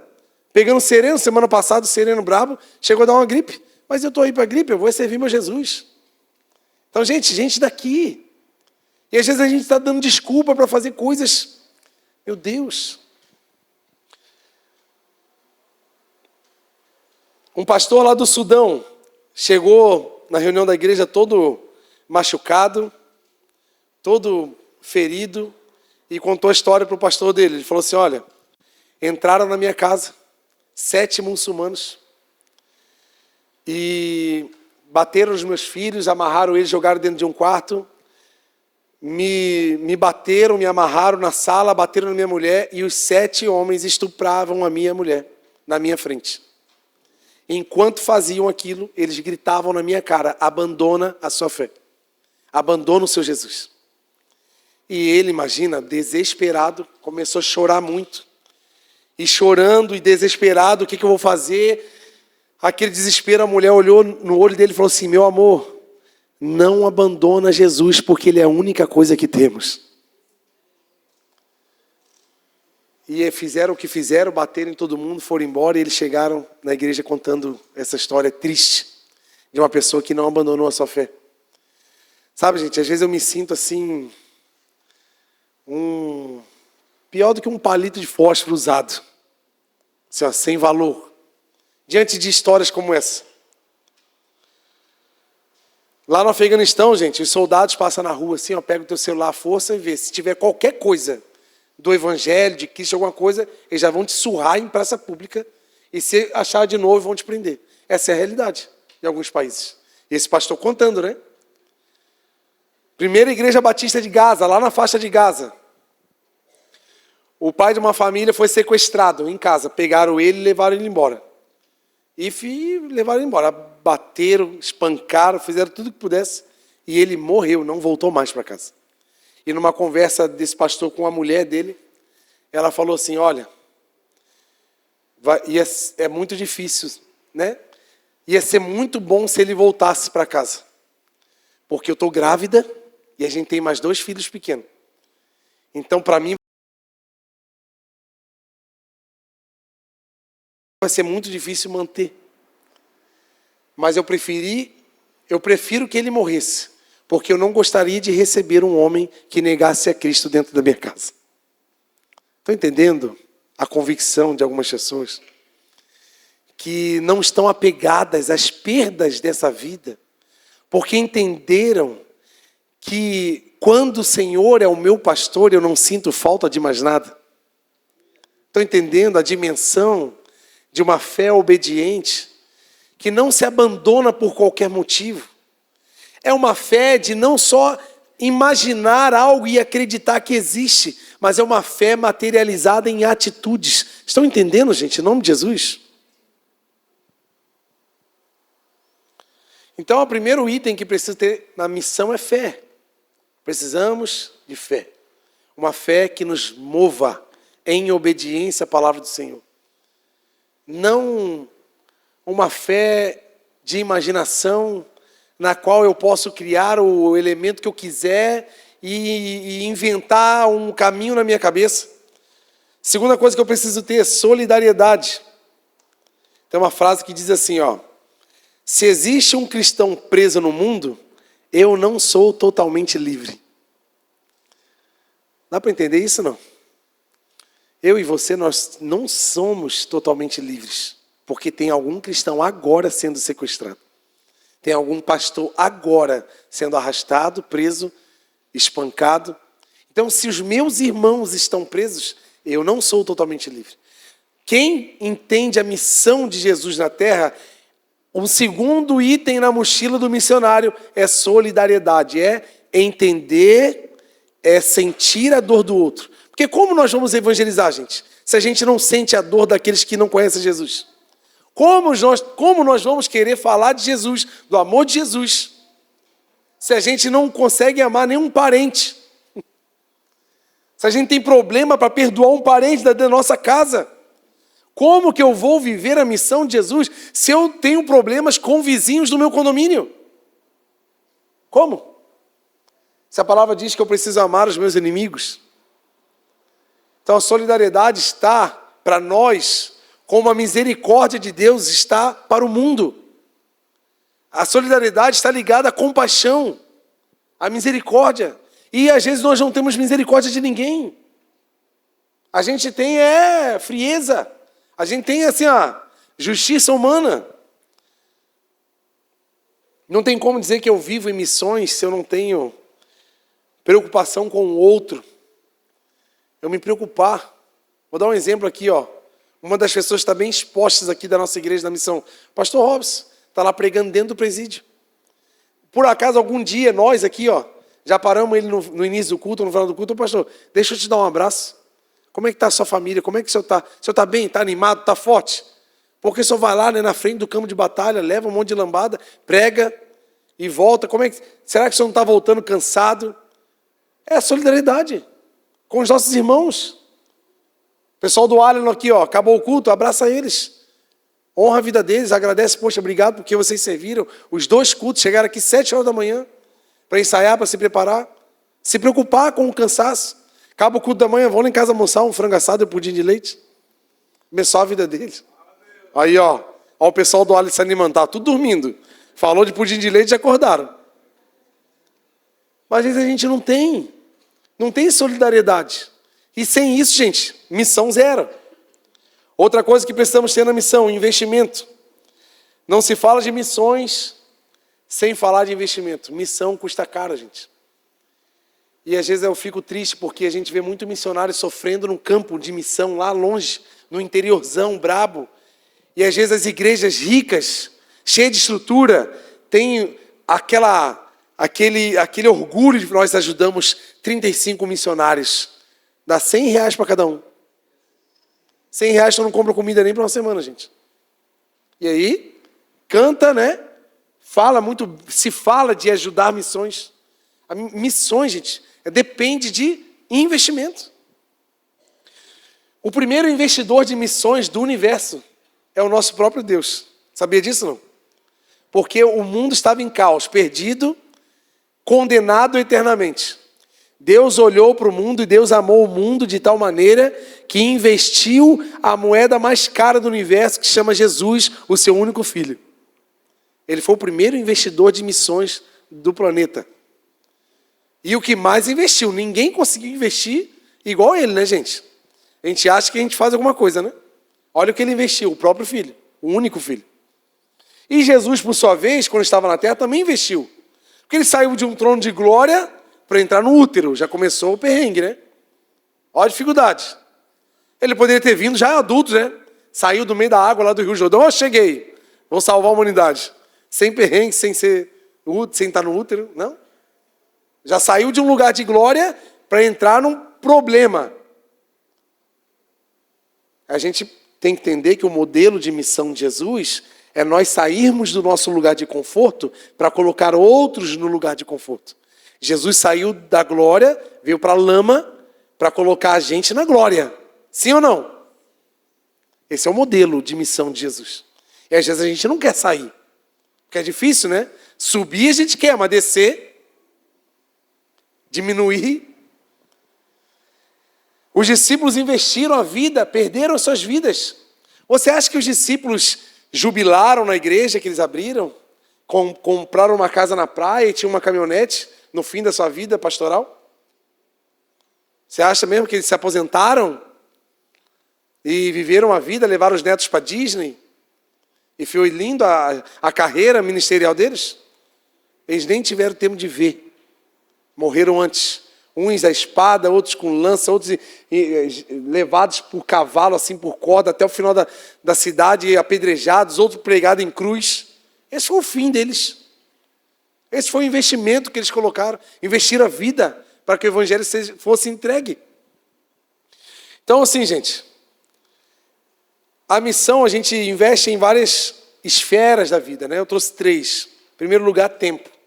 Pegando sereno, semana passada, sereno brabo, chegou a dar uma gripe. Mas eu estou aí para a gripe, eu vou servir meu Jesus. Então, gente daqui. E às vezes a gente está dando desculpa para fazer coisas. Meu Deus. Um pastor lá do Sudão chegou na reunião da igreja todo machucado, todo ferido, e contou a história para o pastor dele. Ele falou assim, olha, entraram na minha casa 7 muçulmanos e bateram os meus filhos, amarraram eles, jogaram dentro de um quarto, me bateram, me amarraram na sala, bateram na minha mulher, e os 7 homens estupravam a minha mulher na minha frente. Enquanto faziam aquilo, eles gritavam na minha cara, abandona a sua fé. Abandona o seu Jesus. E ele, imagina, desesperado, começou a chorar muito. E chorando e desesperado, o que eu vou fazer? Aquele desespero, a mulher olhou no olho dele e falou assim, meu amor, não abandona Jesus, porque ele é a única coisa que temos. E fizeram o que fizeram, bateram em todo mundo, foram embora, e eles chegaram na igreja contando essa história triste de uma pessoa que não abandonou a sua fé. Sabe, gente, às vezes eu me sinto assim, pior do que um palito de fósforo usado, assim, ó, sem valor, diante de histórias como essa. Lá no Afeganistão, gente, os soldados passam na rua assim, ó, pegam o teu celular à força e vê. Se tiver qualquer coisa do Evangelho, de Cristo, alguma coisa, eles já vão te surrar em praça pública e se achar de novo vão te prender. Essa é a realidade em alguns países. E esse pastor contando, né? Primeira igreja batista de Gaza, lá na faixa de Gaza. O pai de uma família foi sequestrado em casa. Pegaram ele e levaram ele embora. E levaram ele embora. Bateram, espancaram, fizeram tudo que pudesse. E ele morreu, não voltou mais para casa. E numa conversa desse pastor com a mulher dele, ela falou assim, olha, é muito difícil, né? Ia ser muito bom se ele voltasse para casa. Porque eu estou grávida e a gente tem mais 2 filhos pequenos. Então, para mim, vai ser muito difícil manter. Mas eu prefiro que ele morresse, porque eu não gostaria de receber um homem que negasse a Cristo dentro da minha casa. Estão entendendo a convicção de algumas pessoas que não estão apegadas às perdas dessa vida, porque entenderam que quando o Senhor é o meu pastor, eu não sinto falta de mais nada. Estão entendendo a dimensão de uma fé obediente, que não se abandona por qualquer motivo? É uma fé de não só imaginar algo e acreditar que existe, mas é uma fé materializada em atitudes. Estão entendendo, gente, em nome de Jesus? Então, o primeiro item que precisa ter na missão é fé. Precisamos de fé. Uma fé que nos mova em obediência à palavra do Senhor. Não uma fé de imaginação na qual eu posso criar o elemento que eu quiser e inventar um caminho na minha cabeça. Segunda coisa que eu preciso ter é solidariedade. Tem uma frase que diz assim, ó, se existe um cristão preso no mundo, eu não sou totalmente livre. Dá para entender isso, não? Eu e você, nós não somos totalmente livres, porque tem algum cristão agora sendo sequestrado. Tem algum pastor agora sendo arrastado, preso, espancado. Então, se os meus irmãos estão presos, eu não sou totalmente livre. Quem entende a missão de Jesus na terra, o segundo item na mochila do missionário é solidariedade, é entender, é sentir a dor do outro. Porque como nós vamos evangelizar, gente, se a gente não sente a dor daqueles que não conhecem Jesus? Como nós vamos querer falar de Jesus, do amor de Jesus, se a gente não consegue amar nenhum parente? Se a gente tem problema para perdoar um parente da nossa casa? Como que eu vou viver a missão de Jesus se eu tenho problemas com vizinhos do meu condomínio? Como? Se a palavra diz que eu preciso amar os meus inimigos. Então a solidariedade está para nós como a misericórdia de Deus está para o mundo. A solidariedade está ligada à compaixão, à misericórdia. E às vezes nós não temos misericórdia de ninguém. A gente tem frieza. A gente tem assim a justiça humana. Não tem como dizer que eu vivo em missões se eu não tenho preocupação com o outro. Eu me preocupar. Vou dar um exemplo aqui, ó. Uma das pessoas está bem expostas aqui da nossa igreja da missão. Pastor Robson está lá pregando dentro do presídio. Por acaso, algum dia, nós aqui, ó, já paramos ele no início do culto, no final do culto. Pastor, deixa eu te dar um abraço. Como é que está a sua família? Como é que o senhor está? O senhor está bem? Está animado? Está forte? Porque o senhor vai lá, né, na frente do campo de batalha, leva um monte de lambada, prega e volta. Será que o senhor não está voltando cansado? É a solidariedade com os nossos irmãos. O pessoal do Alien aqui, ó, acabou o culto, abraça eles. Honra a vida deles, agradece, poxa, obrigado porque vocês serviram. Os 2 cultos chegaram aqui 7 horas da manhã para ensaiar, para se preparar. Se preocupar com o cansaço. Acaba o culto da manhã, vão lá em casa almoçar um frango assado e um pudim de leite. Começou a vida deles. Aí, ó o pessoal do Alice animando, tá tudo dormindo. Falou de pudim de leite e acordaram. Mas às vezes a gente não tem solidariedade. E sem isso, gente, missão zero. Outra coisa que precisamos ter na missão, investimento. Não se fala de missões sem falar de investimento. Missão custa caro, gente. E às vezes eu fico triste porque a gente vê muito missionário sofrendo num campo de missão lá longe, no interiorzão, brabo. E às vezes as igrejas ricas, cheias de estrutura, têm aquele orgulho de que nós ajudamos 35 missionários. Dá R$100 para cada um. R$100 eu não compro comida nem para uma semana, gente. E aí, canta, né? Se fala de ajudar missões. Missões, gente, depende de investimento. O primeiro investidor de missões do universo é o nosso próprio Deus. Sabia disso, não? Porque o mundo estava em caos, perdido, condenado eternamente. Deus olhou para o mundo e Deus amou o mundo de tal maneira que investiu a moeda mais cara do universo, que chama Jesus, o seu único filho. Ele foi o primeiro investidor de missões do planeta. E o que mais investiu? Ninguém conseguiu investir igual ele, né, gente? A gente acha que a gente faz alguma coisa, né? Olha o que ele investiu, o próprio filho, o único filho. E Jesus, por sua vez, quando estava na terra, também investiu. Porque ele saiu de um trono de glória para entrar no útero. Já começou o perrengue, né? Olha a dificuldade. Ele poderia ter vindo já adulto, né? Saiu do meio da água lá do Rio Jordão. Ó, cheguei. Vou salvar a humanidade. Sem perrengue, sem estar no útero. Não. Já saiu de um lugar de glória para entrar num problema. A gente tem que entender que o modelo de missão de Jesus é nós sairmos do nosso lugar de conforto para colocar outros no lugar de conforto. Jesus saiu da glória, veio para a lama para colocar a gente na glória. Sim ou não? Esse é o modelo de missão de Jesus. E às vezes a gente não quer sair. Porque é difícil, né? Subir a gente quer, mas descer, diminuir. Os discípulos investiram a vida, perderam suas vidas. Você acha que os discípulos jubilaram na igreja que eles abriram? Compraram uma casa na praia e tinham uma caminhonete no fim da sua vida pastoral? Você acha mesmo que eles se aposentaram e viveram a vida, levaram os netos para Disney? E foi lindo a carreira ministerial deles? Eles nem tiveram tempo de ver. Morreram antes. Uns à espada, outros com lança, outros levados por cavalo, assim por corda, até o final da cidade, apedrejados, outros pregados em cruz. Esse foi o fim deles. Esse foi o investimento que eles colocaram. Investiram a vida para que o evangelho fosse entregue. Então, assim, gente, a missão a gente investe em várias esferas da vida, né? Eu trouxe 3. Em primeiro lugar, tempo.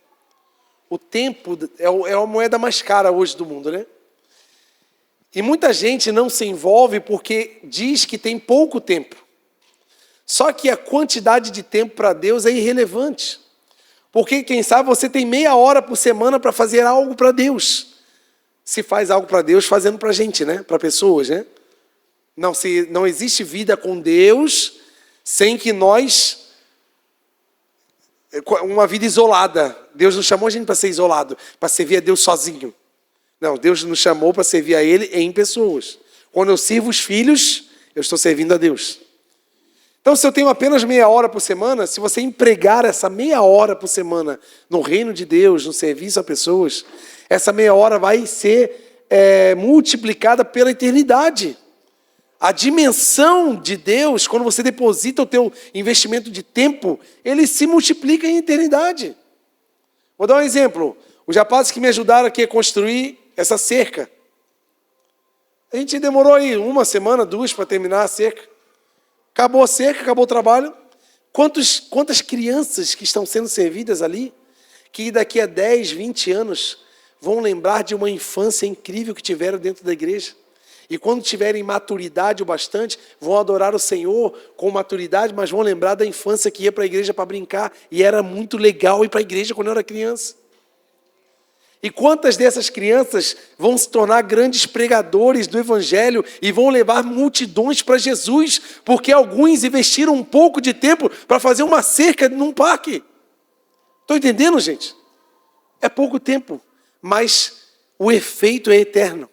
O tempo é a moeda mais cara hoje do mundo, né? E muita gente não se envolve porque diz que tem pouco tempo. Só que a quantidade de tempo para Deus é irrelevante. Porque, quem sabe, você tem meia hora por semana para fazer algo para Deus. Se faz algo para Deus, fazendo para a gente, né? Para pessoas, né? Não existe vida com Deus sem que nós... Uma vida isolada. Deus não chamou a gente para ser isolado, para servir a Deus sozinho. Não, Deus nos chamou para servir a Ele em pessoas. Quando eu sirvo os filhos, eu estou servindo a Deus. Então, se eu tenho apenas meia hora por semana, se você empregar essa meia hora por semana no reino de Deus, no serviço a pessoas, essa meia hora vai ser multiplicada pela eternidade. A dimensão de Deus, quando você deposita o teu investimento de tempo, ele se multiplica em eternidade. Vou dar um exemplo. Os rapazes que me ajudaram aqui a construir essa cerca. A gente demorou aí 1 semana, 2 para terminar a cerca. Acabou a cerca, acabou o trabalho. Quantas crianças que estão sendo servidas ali, que daqui a 10, 20 anos vão lembrar de uma infância incrível que tiveram dentro da igreja. E quando tiverem maturidade o bastante, vão adorar o Senhor com maturidade, mas vão lembrar da infância que ia para a igreja para brincar. E era muito legal ir para a igreja quando eu era criança. E quantas dessas crianças vão se tornar grandes pregadores do Evangelho e vão levar multidões para Jesus, porque alguns investiram um pouco de tempo para fazer uma cerca num parque. Estão entendendo, gente? É pouco tempo, mas o efeito é eterno.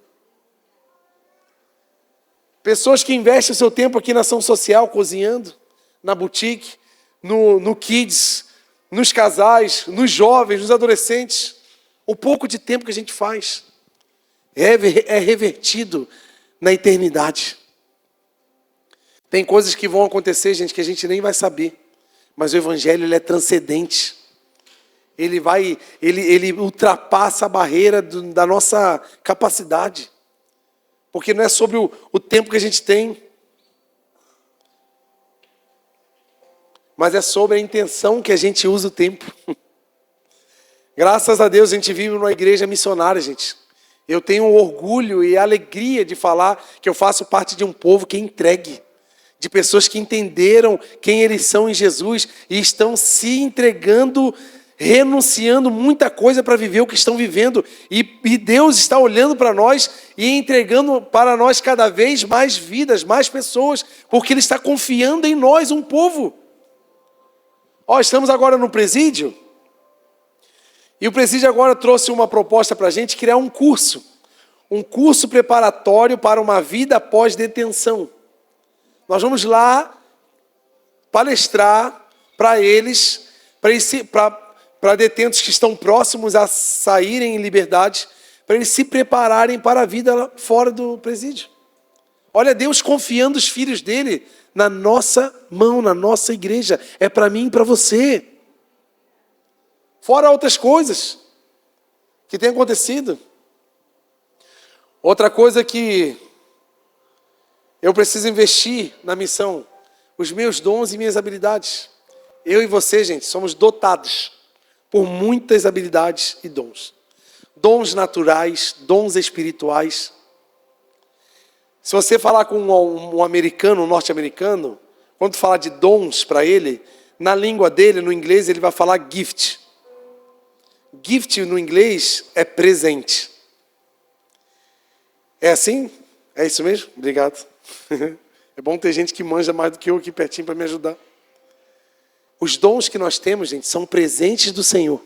Pessoas que investem o seu tempo aqui na ação social, cozinhando, na boutique, no kids, nos casais, nos jovens, nos adolescentes. O pouco de tempo que a gente faz é revertido na eternidade. Tem coisas que vão acontecer, gente, que a gente nem vai saber. Mas o Evangelho, ele é transcendente. Ele ultrapassa a barreira da nossa capacidade. Porque não é sobre o tempo que a gente tem, mas é sobre a intenção que a gente usa o tempo. Graças a Deus a gente vive numa igreja missionária, gente. Eu tenho orgulho e alegria de falar que eu faço parte de um povo que é entregue. De pessoas que entenderam quem eles são em Jesus e estão se entregando, renunciando muita coisa para viver o que estão vivendo. E Deus está olhando para nós e entregando para nós cada vez mais vidas, mais pessoas, porque Ele está confiando em nós, um povo. Estamos agora no presídio. E o presídio agora trouxe uma proposta para a gente criar um curso preparatório para uma vida após detenção. Nós vamos lá palestrar para eles, para detentos que estão próximos a saírem em liberdade, para eles se prepararem para a vida fora do presídio. Olha, Deus confiando os filhos dele na nossa mão, na nossa igreja. É para mim e para você. Fora outras coisas que têm acontecido. Outra coisa que eu preciso investir na missão, os meus dons e minhas habilidades. Eu e você, gente, somos dotados por muitas habilidades e dons. Dons naturais, dons espirituais. Se você falar com um americano, um norte-americano, quando falar de dons para ele, na língua dele, no inglês, ele vai falar gift. Gift no inglês é presente. É assim? É isso mesmo? Obrigado. É bom ter gente que manja mais do que eu aqui pertinho para me ajudar. Os dons que nós temos, gente, são presentes do Senhor,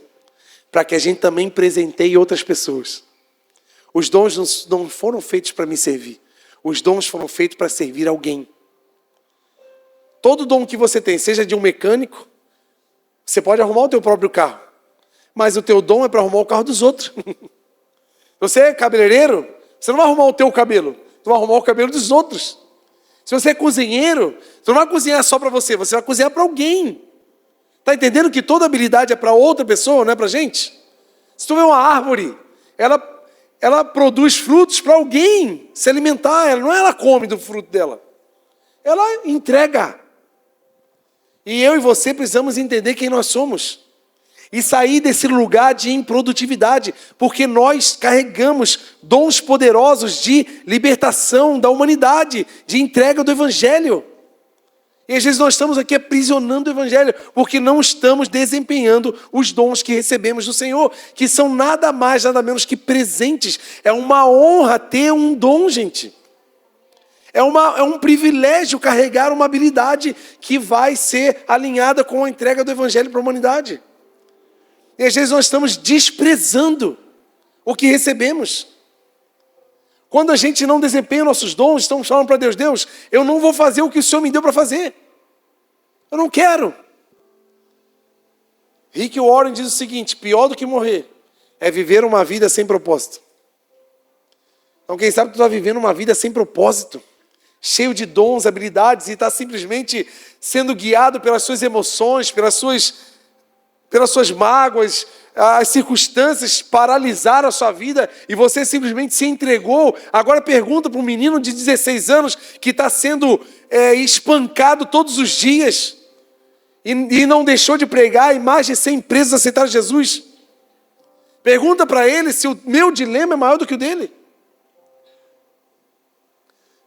para que a gente também presenteie outras pessoas. Os dons não foram feitos para me servir. Os dons foram feitos para servir alguém. Todo dom que você tem, seja de um mecânico, você pode arrumar o teu próprio carro, mas o teu dom é para arrumar o carro dos outros. Você é cabeleireiro, você não vai arrumar o teu cabelo, você vai arrumar o cabelo dos outros. Se você é cozinheiro, você não vai cozinhar só para você vai cozinhar para alguém. Está entendendo que toda habilidade é para outra pessoa, não é para a gente? Se tu vê uma árvore, ela produz frutos para alguém se alimentar, não é ela come do fruto dela. Ela entrega. E eu e você precisamos entender quem nós somos. E sair desse lugar de improdutividade, porque nós carregamos dons poderosos de libertação da humanidade, de entrega do Evangelho. E às vezes nós estamos aqui aprisionando o Evangelho, porque não estamos desempenhando os dons que recebemos do Senhor, que são nada mais, nada menos que presentes. É uma honra ter um dom, gente. É um privilégio carregar uma habilidade que vai ser alinhada com a entrega do Evangelho para a humanidade. E às vezes nós estamos desprezando o que recebemos. Quando a gente não desempenha nossos dons, estamos falando para Deus, Deus, eu não vou fazer o que o Senhor me deu para fazer. Eu não quero. Rick Warren diz o seguinte, pior do que morrer é viver uma vida sem propósito. Então quem sabe tu está vivendo uma vida sem propósito, cheio de dons, habilidades, e está simplesmente sendo guiado pelas suas emoções, pelas suas mágoas, as circunstâncias paralisaram a sua vida e você simplesmente se entregou. Agora pergunta para um menino de 16 anos que está sendo espancado todos os dias e não deixou de pregar e mais de 100 presos aceitaram Jesus. Pergunta para ele se o meu dilema é maior do que o dele.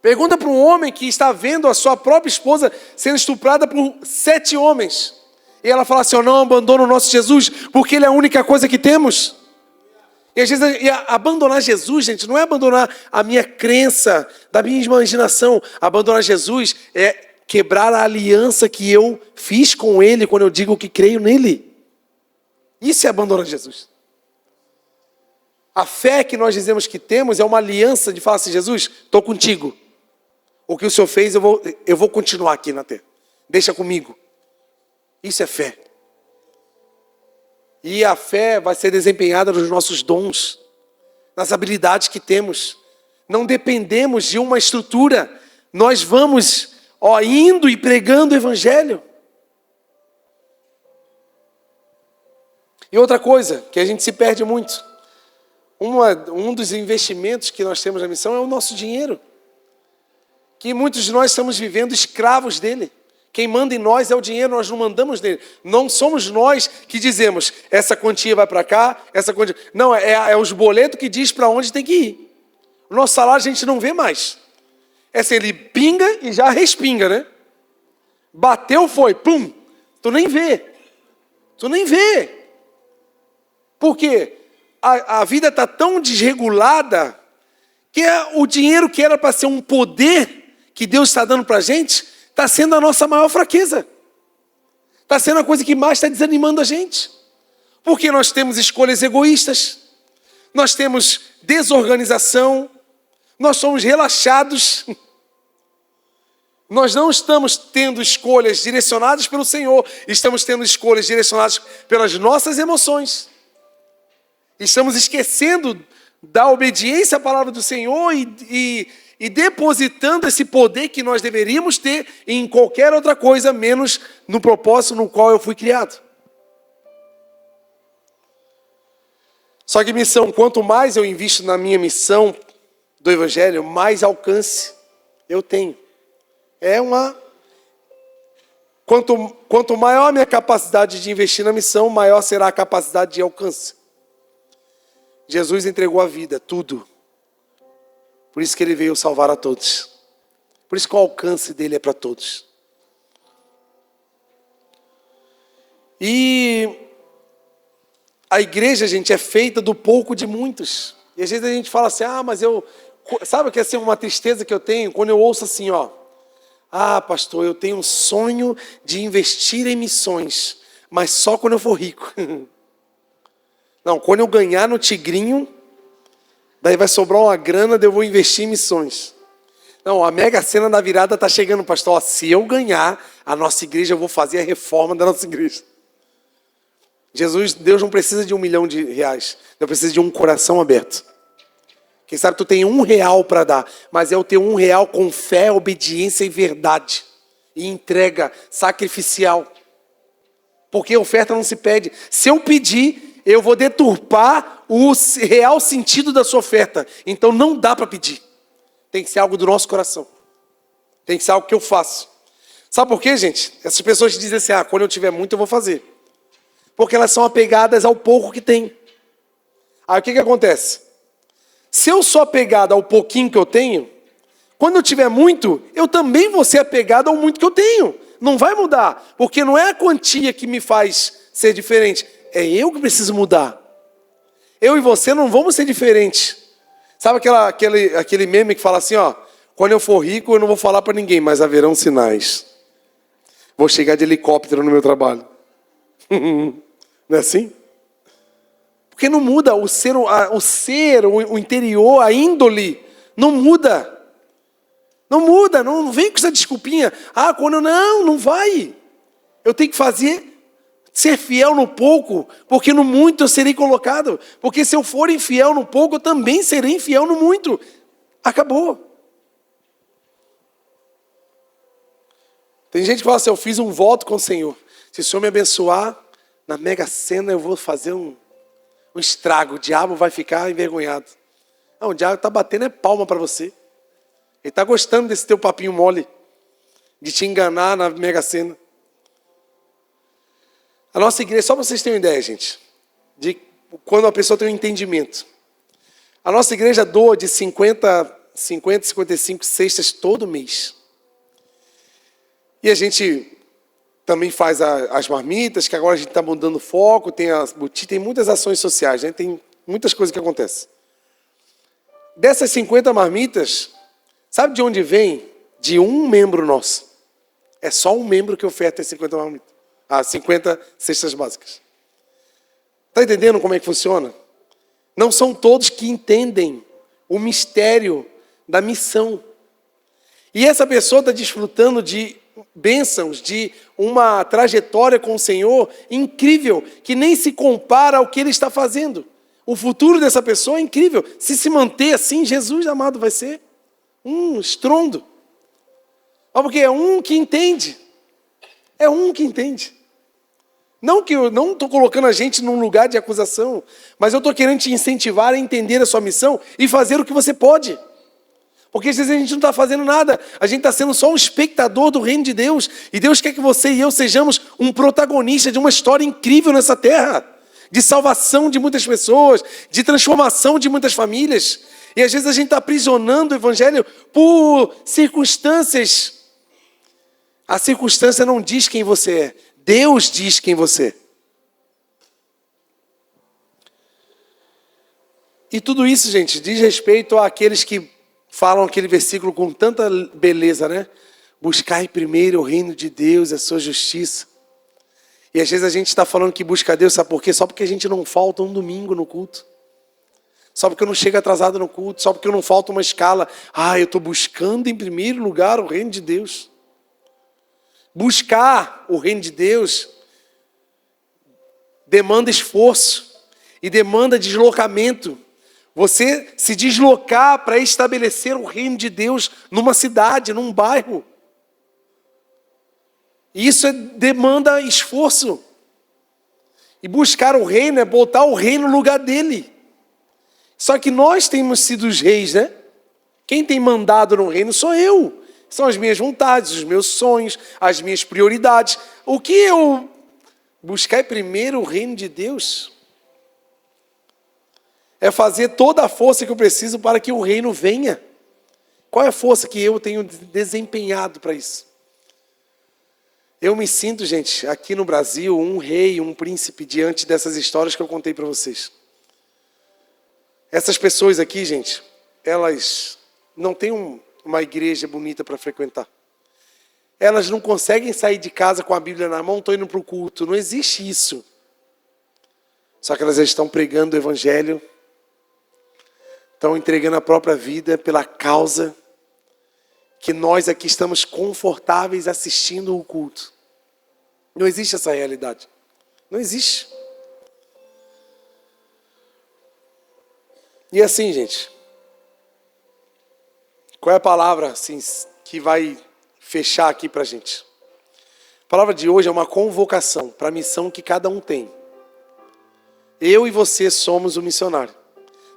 Pergunta para um homem que está vendo a sua própria esposa sendo estuprada por 7 homens. E ela fala assim, eu não abandono o nosso Jesus, porque Ele é a única coisa que temos. E às vezes abandonar Jesus, gente, não é abandonar a minha crença, da minha imaginação. Abandonar Jesus é quebrar a aliança que eu fiz com Ele quando eu digo que creio nele. Isso é abandonar Jesus. A fé que nós dizemos que temos é uma aliança de falar assim, Jesus, estou contigo. O que o Senhor fez, eu vou continuar aqui na terra. Deixa comigo. Isso é fé. E a fé vai ser desempenhada nos nossos dons, nas habilidades que temos. Não dependemos de uma estrutura. Nós vamos indo e pregando o Evangelho. E outra coisa, que a gente se perde muito. Um dos investimentos que nós temos na missão é o nosso dinheiro. Que muitos de nós estamos vivendo escravos dele. Quem manda em nós é o dinheiro, nós não mandamos nele. Não somos nós que dizemos, essa quantia vai para cá, essa quantia... Não, é os boletos que diz para onde tem que ir. O nosso salário a gente não vê mais. É assim, ele pinga e já respinga, né? Bateu, foi, pum. Tu nem vê. Por quê? A vida está tão desregulada que o dinheiro que era para ser um poder que Deus está dando para a gente... está sendo a nossa maior fraqueza. Está sendo a coisa que mais está desanimando a gente. Porque nós temos escolhas egoístas, nós temos desorganização, nós somos relaxados, nós não estamos tendo escolhas direcionadas pelo Senhor, estamos tendo escolhas direcionadas pelas nossas emoções. Estamos esquecendo da obediência à palavra do Senhor e depositando esse poder que nós deveríamos ter em qualquer outra coisa, menos no propósito no qual eu fui criado. Só que missão, quanto mais eu invisto na minha missão do Evangelho, mais alcance eu tenho. Quanto maior a minha capacidade de investir na missão, maior será a capacidade de alcance. Jesus entregou a vida, tudo. Por isso que ele veio salvar a todos. Por isso que o alcance dele é para todos. E a igreja, gente, é feita do pouco de muitos. E às vezes a gente fala assim, mas sabe o que é assim, uma tristeza que eu tenho? Quando eu ouço assim, pastor, eu tenho um sonho de investir em missões, mas só quando eu for rico. Não, quando eu ganhar no Tigrinho, daí vai sobrar uma grana, daí eu vou investir em missões. Não, a mega cena da virada está chegando, pastor. Se eu ganhar a nossa igreja, eu vou fazer a reforma da nossa igreja. Deus não precisa de R$1 milhão. Deus precisa de um coração aberto. Quem sabe tu tem R$1 para dar, mas é o teu R$1 com fé, obediência e verdade. E entrega sacrificial. Porque a oferta não se pede. Se eu pedir, eu vou deturpar o real sentido da sua oferta. Então não dá para pedir. Tem que ser algo do nosso coração. Tem que ser algo que eu faço. Sabe por quê, gente? Essas pessoas que dizem assim, quando eu tiver muito eu vou fazer. Porque elas são apegadas ao pouco que tem. Aí o que acontece? Se eu sou apegado ao pouquinho que eu tenho, quando eu tiver muito, eu também vou ser apegado ao muito que eu tenho. Não vai mudar. Porque não é a quantia que me faz ser diferente. É eu que preciso mudar. Eu e você não vamos ser diferentes. Sabe aquele meme que fala assim, quando eu for rico eu não vou falar para ninguém, mas haverão sinais. Vou chegar de helicóptero no meu trabalho. Não é assim? Porque não muda o ser, o interior, a índole, não muda. Não muda, não vem com essa desculpinha. Quando não vai. Eu tenho que ser fiel no pouco, porque no muito eu serei colocado. Porque se eu for infiel no pouco, eu também serei infiel no muito. Acabou. Tem gente que fala assim, eu fiz um voto com o Senhor. Se o Senhor me abençoar, na mega sena eu vou fazer um estrago. O diabo vai ficar envergonhado. O diabo está batendo palma para você. Ele está gostando desse teu papinho mole, de te enganar na mega sena. A nossa igreja, só para vocês terem uma ideia, gente, de quando a pessoa tem um entendimento. A nossa igreja doa de 55 cestas todo mês. E a gente também faz as marmitas, que agora a gente está mudando o foco, tem muitas ações sociais, né? Tem muitas coisas que acontecem. Dessas 50 marmitas, sabe de onde vem? De um membro nosso. É só um membro que oferta as 50 marmitas. 50 cestas básicas. Está entendendo como é que funciona? Não são todos que entendem o mistério da missão. E essa pessoa está desfrutando de bênçãos, de uma trajetória com o Senhor incrível, que nem se compara ao que Ele está fazendo. O futuro dessa pessoa é incrível. Se manter assim, Jesus amado vai ser um estrondo. Porque é um que entende. É um que entende. Não que eu não estou colocando a gente num lugar de acusação, mas eu estou querendo te incentivar a entender a sua missão e fazer o que você pode. Porque às vezes a gente não está fazendo nada, a gente está sendo só um espectador do reino de Deus. E Deus quer que você e eu sejamos um protagonista de uma história incrível nessa terra. De salvação de muitas pessoas, de transformação de muitas famílias. E às vezes a gente está aprisionando o evangelho por circunstâncias. A circunstância não diz quem você é, Deus diz quem você é. E tudo isso, gente, diz respeito àqueles que falam aquele versículo com tanta beleza, né? Buscai primeiro o reino de Deus e a sua justiça. E às vezes a gente está falando que busca Deus, sabe por quê? Só porque a gente não falta um domingo no culto. Só porque eu não chego atrasado no culto. Só porque eu não falta uma escala. Eu estou buscando em primeiro lugar o reino de Deus. Buscar o reino de Deus demanda esforço e demanda deslocamento. Você se deslocar para estabelecer o reino de Deus numa cidade, num bairro. Isso demanda esforço. E buscar o reino é botar o reino no lugar dele. Só que nós temos sido os reis, né? Quem tem mandado no reino sou eu. São as minhas vontades, os meus sonhos, as minhas prioridades. O que eu buscar primeiro o reino de Deus é fazer toda a força que eu preciso para que o reino venha. Qual é a força que eu tenho desempenhado para isso? Eu me sinto, gente, aqui no Brasil, um rei, um príncipe, diante dessas histórias que eu contei para vocês. Essas pessoas aqui, gente, elas não têm uma igreja bonita para frequentar. Elas não conseguem sair de casa com a Bíblia na mão, estão indo para o culto. Não existe isso. Só que elas estão pregando o Evangelho, estão entregando a própria vida pela causa que nós aqui estamos confortáveis assistindo o culto. Não existe essa realidade. Não existe. E assim, gente, qual é a palavra assim, que vai fechar aqui para a gente? A palavra de hoje é uma convocação para a missão que cada um tem. Eu e você somos o missionário.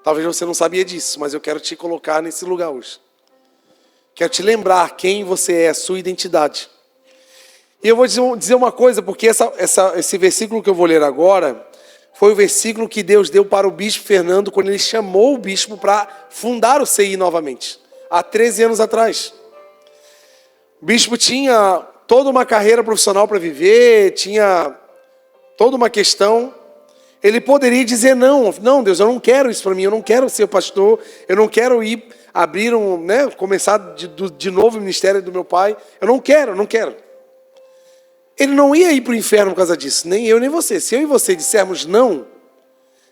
Talvez você não sabia disso, mas eu quero te colocar nesse lugar hoje. Quero te lembrar quem você é, a sua identidade. E eu vou dizer uma coisa, porque esse versículo que eu vou ler agora foi o versículo que Deus deu para o bispo Fernando quando ele chamou o bispo para fundar o CI novamente, há 13 anos atrás. O bispo tinha toda uma carreira profissional para viver, tinha toda uma questão. Ele poderia dizer não, Deus, eu não quero isso para mim, eu não quero ser pastor, eu não quero abrir começar de novo o ministério do meu pai, eu não quero. Ele não ia ir para o inferno por causa disso, nem eu nem você. Se eu e você dissermos não,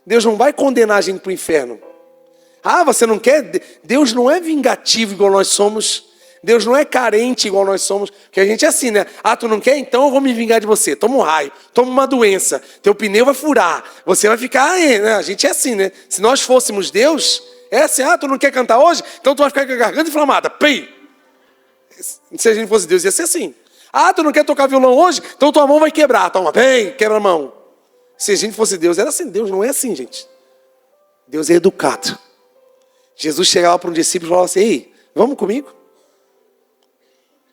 Deus não vai condenar a gente para o inferno. Você não quer? Deus não é vingativo igual nós somos. Deus não é carente igual nós somos. Porque a gente é assim, né? Tu não quer? Então eu vou me vingar de você. Toma um raio, toma uma doença. Teu pneu vai furar. Você vai ficar... A gente é assim, né? Se nós fôssemos Deus, é assim. Tu não quer cantar hoje? Então tu vai ficar com a garganta inflamada. Pei! Se a gente fosse Deus, ia ser assim. Tu não quer tocar violão hoje? Então tua mão vai quebrar. Toma, bem, quebra a mão. Se a gente fosse Deus, era assim. Deus não é assim, gente. Deus é educado. Jesus chegava para um discípulo e falava assim: ei, vamos comigo?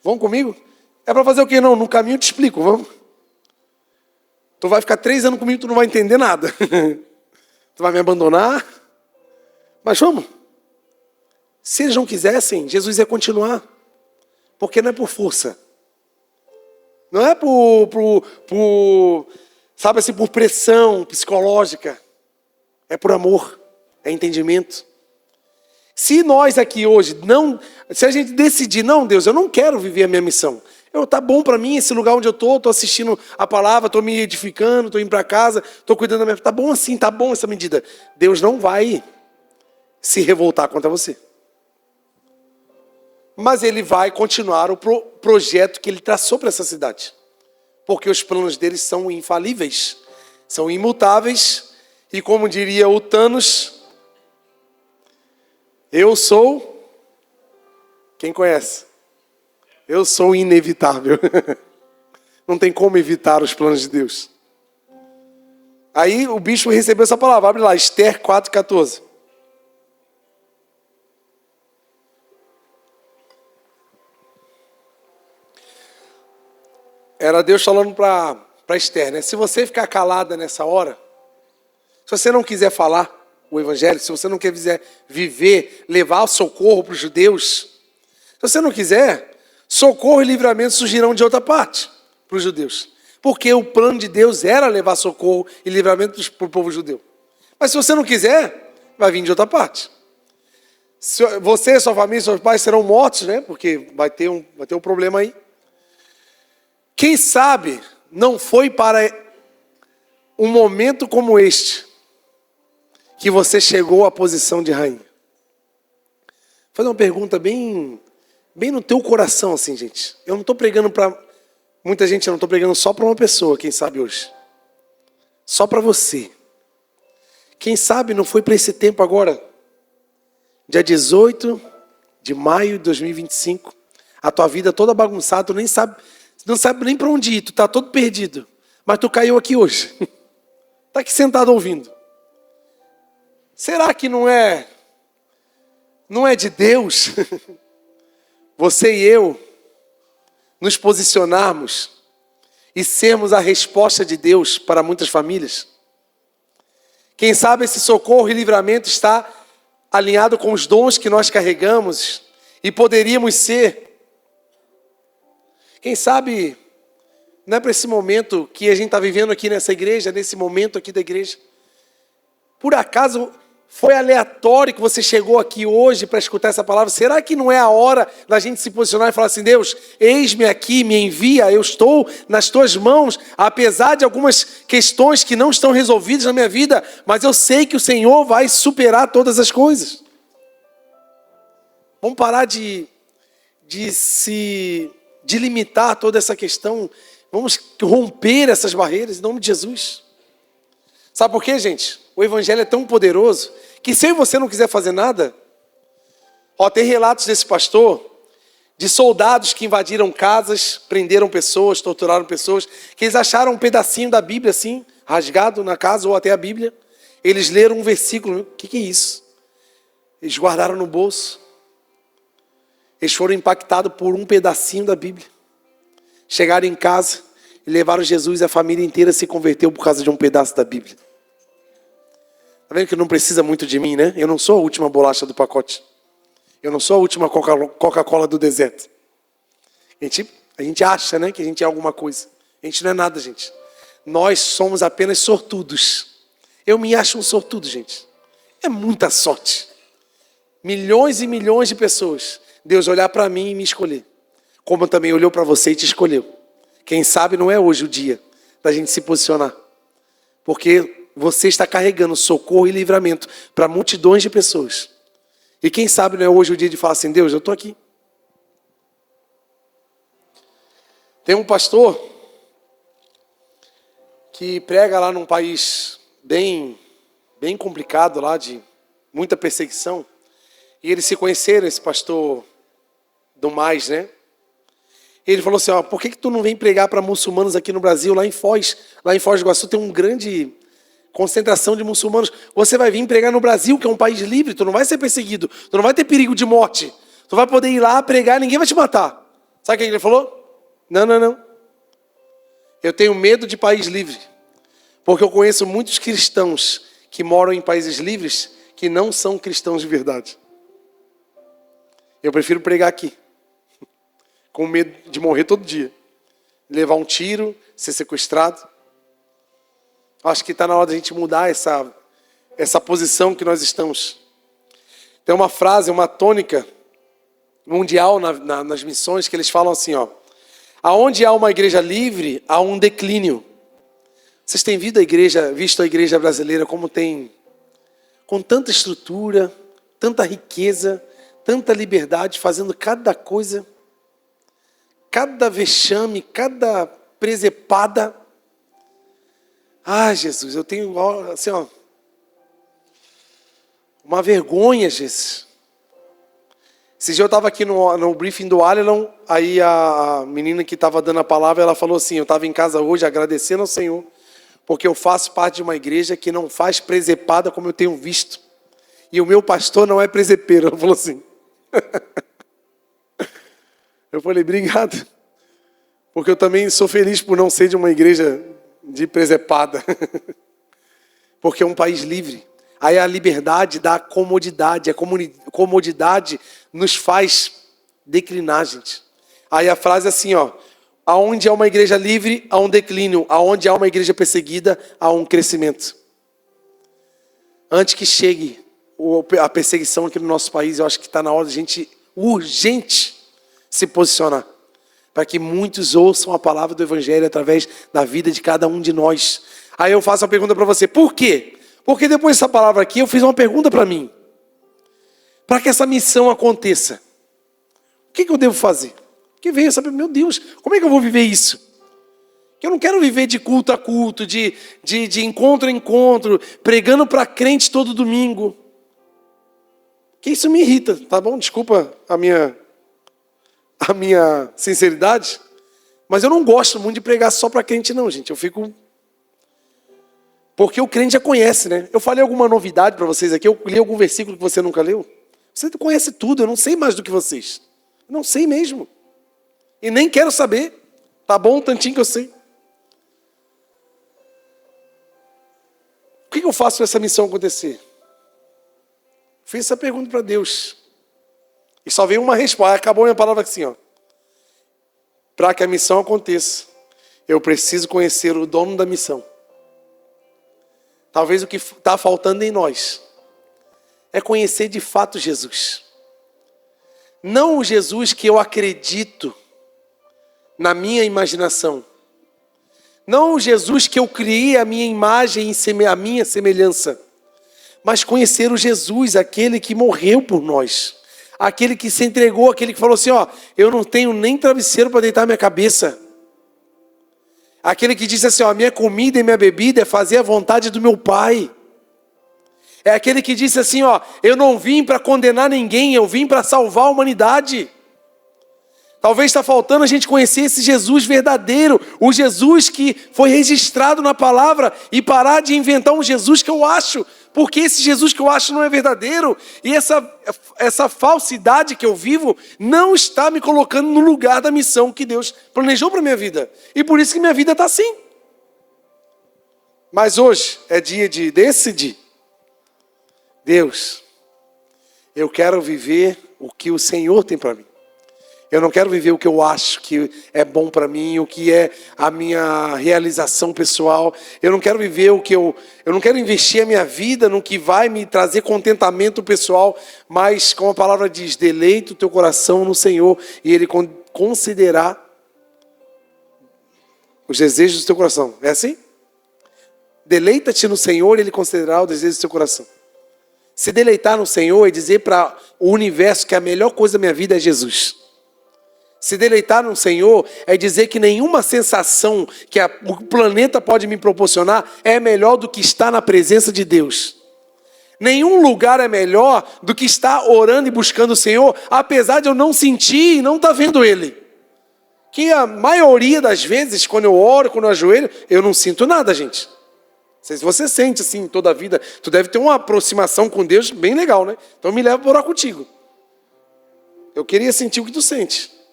Vamos comigo? É para fazer o quê? Não, no caminho eu te explico, vamos. Tu vai ficar 3 anos comigo, tu não vai entender nada. Tu vai me abandonar. Mas vamos. Se eles não quisessem, Jesus ia continuar. Porque não é por força. Não é por pressão psicológica. É por amor, é entendimento. Se nós aqui hoje se a gente decidir, não, Deus, eu não quero viver a minha missão. Tá bom para mim esse lugar onde eu estou assistindo a palavra, estou me edificando, estou indo para casa, estou cuidando da minha... Tá bom assim, tá bom essa medida. Deus não vai se revoltar contra você. Mas ele vai continuar o projeto que ele traçou para essa cidade. Porque os planos dele são infalíveis, são imutáveis. E como diria o Thanos, eu sou... Quem conhece? Eu sou inevitável. Não tem como evitar os planos de Deus. Aí o bicho recebeu essa palavra. Abre lá, Esther 4,14. Era Deus falando para Esther, né? Se você ficar calada nessa hora, se você não quiser falar o evangelho, se você não quiser viver, levar o socorro para os judeus, se você não quiser, socorro e livramento surgirão de outra parte para os judeus. Porque o plano de Deus era levar socorro e livramento para o povo judeu. Mas se você não quiser, vai vir de outra parte. Você, sua família, seus pais serão mortos, né? Porque vai ter um problema aí. Quem sabe não foi para um momento como este que você chegou à posição de rainha? Vou fazer uma pergunta bem no teu coração, assim, gente. Eu não estou pregando para muita gente, eu não estou pregando só para uma pessoa, quem sabe hoje. Só para você. Quem sabe não foi para esse tempo agora, dia 18 de maio de 2025, a tua vida toda bagunçada, tu não sabe nem para onde ir, tu está todo perdido. Mas tu caiu aqui hoje. Está aqui sentado ouvindo. Será que não é de Deus você e eu nos posicionarmos e sermos a resposta de Deus para muitas famílias? Quem sabe esse socorro e livramento está alinhado com os dons que nós carregamos e poderíamos ser. Quem sabe não é para esse momento que a gente está vivendo aqui nessa igreja, nesse momento aqui da igreja. Por acaso foi aleatório que você chegou aqui hoje para escutar essa palavra? Será que não é a hora da gente se posicionar e falar assim, Deus, eis-me aqui, me envia, eu estou nas tuas mãos, apesar de algumas questões que não estão resolvidas na minha vida, mas eu sei que o Senhor vai superar todas as coisas. Vamos parar de limitar toda essa questão. Vamos romper essas barreiras em nome de Jesus. Sabe por quê, gente? O evangelho é tão poderoso que se eu e você não quiser fazer nada, tem relatos desse pastor, de soldados que invadiram casas, prenderam pessoas, torturaram pessoas, que eles acharam um pedacinho da Bíblia assim, rasgado na casa ou até a Bíblia. Eles leram um versículo. O que é isso? Eles guardaram no bolso. Eles foram impactados por um pedacinho da Bíblia. Chegaram em casa e levaram Jesus e a família inteira se converteu por causa de um pedaço da Bíblia. Está vendo que não precisa muito de mim, né? Eu não sou a última bolacha do pacote. Eu não sou a última Coca-Cola do deserto. A gente acha, né, que a gente é alguma coisa. A gente não é nada, gente. Nós somos apenas sortudos. Eu me acho um sortudo, gente. É muita sorte. Milhões e milhões de pessoas. Deus olhar para mim e me escolher. Como também olhou para você e te escolheu. Quem sabe não é hoje o dia da gente se posicionar. Porque você está carregando socorro e livramento para multidões de pessoas. E quem sabe não é hoje o dia de falar assim, Deus, eu estou aqui. Tem um pastor que prega lá num país bem complicado lá, de muita perseguição. E eles se conheceram, esse pastor do Mais, né? Ele falou assim, por que tu não vem pregar para muçulmanos aqui no Brasil, lá em Foz do Iguaçu tem uma grande concentração de muçulmanos. Você vai vir pregar no Brasil, que é um país livre, tu não vai ser perseguido, tu não vai ter perigo de morte. Tu vai poder ir lá pregar, ninguém vai te matar. Sabe o que ele falou? Não. Eu tenho medo de país livre, porque eu conheço muitos cristãos que moram em países livres que não são cristãos de verdade. Eu prefiro pregar aqui, com medo de morrer todo dia, levar um tiro, ser sequestrado. Acho que está na hora da gente mudar essa posição que nós estamos. Tem uma frase, uma tônica mundial nas missões que eles falam assim, ó: aonde há uma igreja livre, há um declínio. Vocês têm visto a igreja brasileira como tem, com tanta estrutura, tanta riqueza, tanta liberdade, fazendo cada coisa, cada vexame, cada presepada. Ai, Jesus, eu tenho assim, ó, uma vergonha, Jesus. Esse dia eu estava aqui no briefing do Alelon, aí a menina que estava dando a palavra, ela falou assim, eu estava em casa hoje agradecendo ao Senhor, porque eu faço parte de uma igreja que não faz presepada como eu tenho visto. E o meu pastor não é presepeiro. Ela falou assim. Eu falei, obrigado. Porque eu também sou feliz por não ser de uma igreja de presepada. Porque é um país livre. Aí a liberdade dá comodidade. A comodidade nos faz declinar, gente. Aí a frase é assim, ó: aonde há uma igreja livre, há um declínio. Aonde há uma igreja perseguida, há um crescimento. Antes que chegue a perseguição aqui no nosso país, eu acho que está na hora de a gente, urgente, se posicionar. Para que muitos ouçam a palavra do Evangelho através da vida de cada um de nós. Aí eu faço uma pergunta para você. Por quê? Porque depois dessa palavra aqui, eu fiz uma pergunta para mim. Para que essa missão aconteça, o que eu devo fazer? Que veio essa pergunta, meu Deus, como é que eu vou viver isso? Eu não quero viver de culto a culto, de encontro a encontro, pregando para crente todo domingo. Que isso me irrita, tá bom? Desculpa a minha sinceridade, mas eu não gosto muito de pregar só para crente não, gente. Eu fico... Porque o crente já conhece, né? Eu falei alguma novidade para vocês aqui, eu li algum versículo que você nunca leu. Você conhece tudo, eu não sei mais do que vocês. Eu não sei mesmo. E nem quero saber. Tá bom, um tantinho que eu sei. O que eu faço para essa missão acontecer? Fiz essa pergunta para Deus. E só veio uma resposta. Acabou a minha palavra assim, ó. Para que a missão aconteça, eu preciso conhecer o dono da missão. Talvez o que está faltando em nós é conhecer de fato Jesus. Não o Jesus que eu acredito na minha imaginação. Não o Jesus que eu criei a minha imagem e a minha semelhança. Mas conhecer o Jesus, aquele que morreu por nós. Aquele que se entregou, aquele que falou assim, ó, eu não tenho nem travesseiro para deitar minha cabeça. Aquele que disse assim, ó, minha comida e minha bebida é fazer a vontade do meu Pai. É aquele que disse assim, ó, eu não vim para condenar ninguém, eu vim para salvar a humanidade. Talvez está faltando a gente conhecer esse Jesus verdadeiro, o Jesus que foi registrado na palavra e parar de inventar um Jesus que eu acho, porque esse Jesus que eu acho não é verdadeiro e essa falsidade que eu vivo não está me colocando no lugar da missão que Deus planejou para a minha vida. E por isso que minha vida está assim. Mas hoje é dia de decidir. Deus, eu quero viver o que o Senhor tem para mim. Eu não quero viver o que eu acho que é bom para mim, o que é a minha realização pessoal. Eu não quero viver o que eu não quero investir a minha vida no que vai me trazer contentamento pessoal, mas como a palavra diz, deleita o teu coração no Senhor e Ele concederá os desejos do teu coração. É assim? Deleita-te no Senhor e Ele concederá os desejos do teu coração. Se deleitar no Senhor é dizer para o universo que a melhor coisa da minha vida é Jesus. Se deleitar no Senhor é dizer que nenhuma sensação que o planeta pode me proporcionar é melhor do que estar na presença de Deus. Nenhum lugar é melhor do que estar orando e buscando o Senhor, apesar de eu não sentir e não estar vendo Ele. Que a maioria das vezes, quando eu oro, quando eu ajoelho, eu não sinto nada, gente. Não sei se você sente assim toda a vida. Tu deve ter uma aproximação com Deus bem legal, né? Então me leva para orar contigo. Eu queria sentir o que tu sente.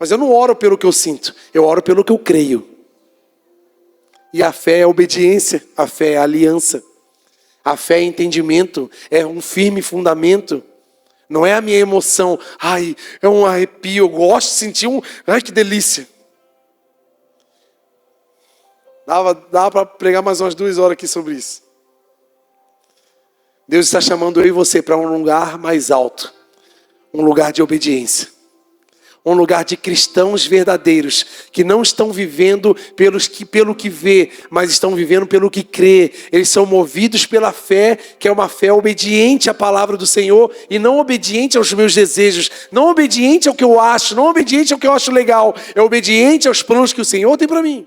Mas eu não oro pelo que eu sinto, eu oro pelo que eu creio. E a fé é obediência, a fé é aliança. A fé é entendimento, é um firme fundamento. Não é a minha emoção, ai, é um arrepio, eu gosto de sentir ai que delícia. Dava para pregar mais umas 2 horas aqui sobre isso. Deus está chamando eu e você para um lugar mais alto, um lugar de obediência, um lugar de cristãos verdadeiros, que não estão vivendo pelo que vê, mas estão vivendo pelo que crê. Eles são movidos pela fé, que é uma fé obediente à palavra do Senhor, e não obediente aos meus desejos, não obediente ao que eu acho, não obediente ao que eu acho legal, é obediente aos planos que o Senhor tem para mim.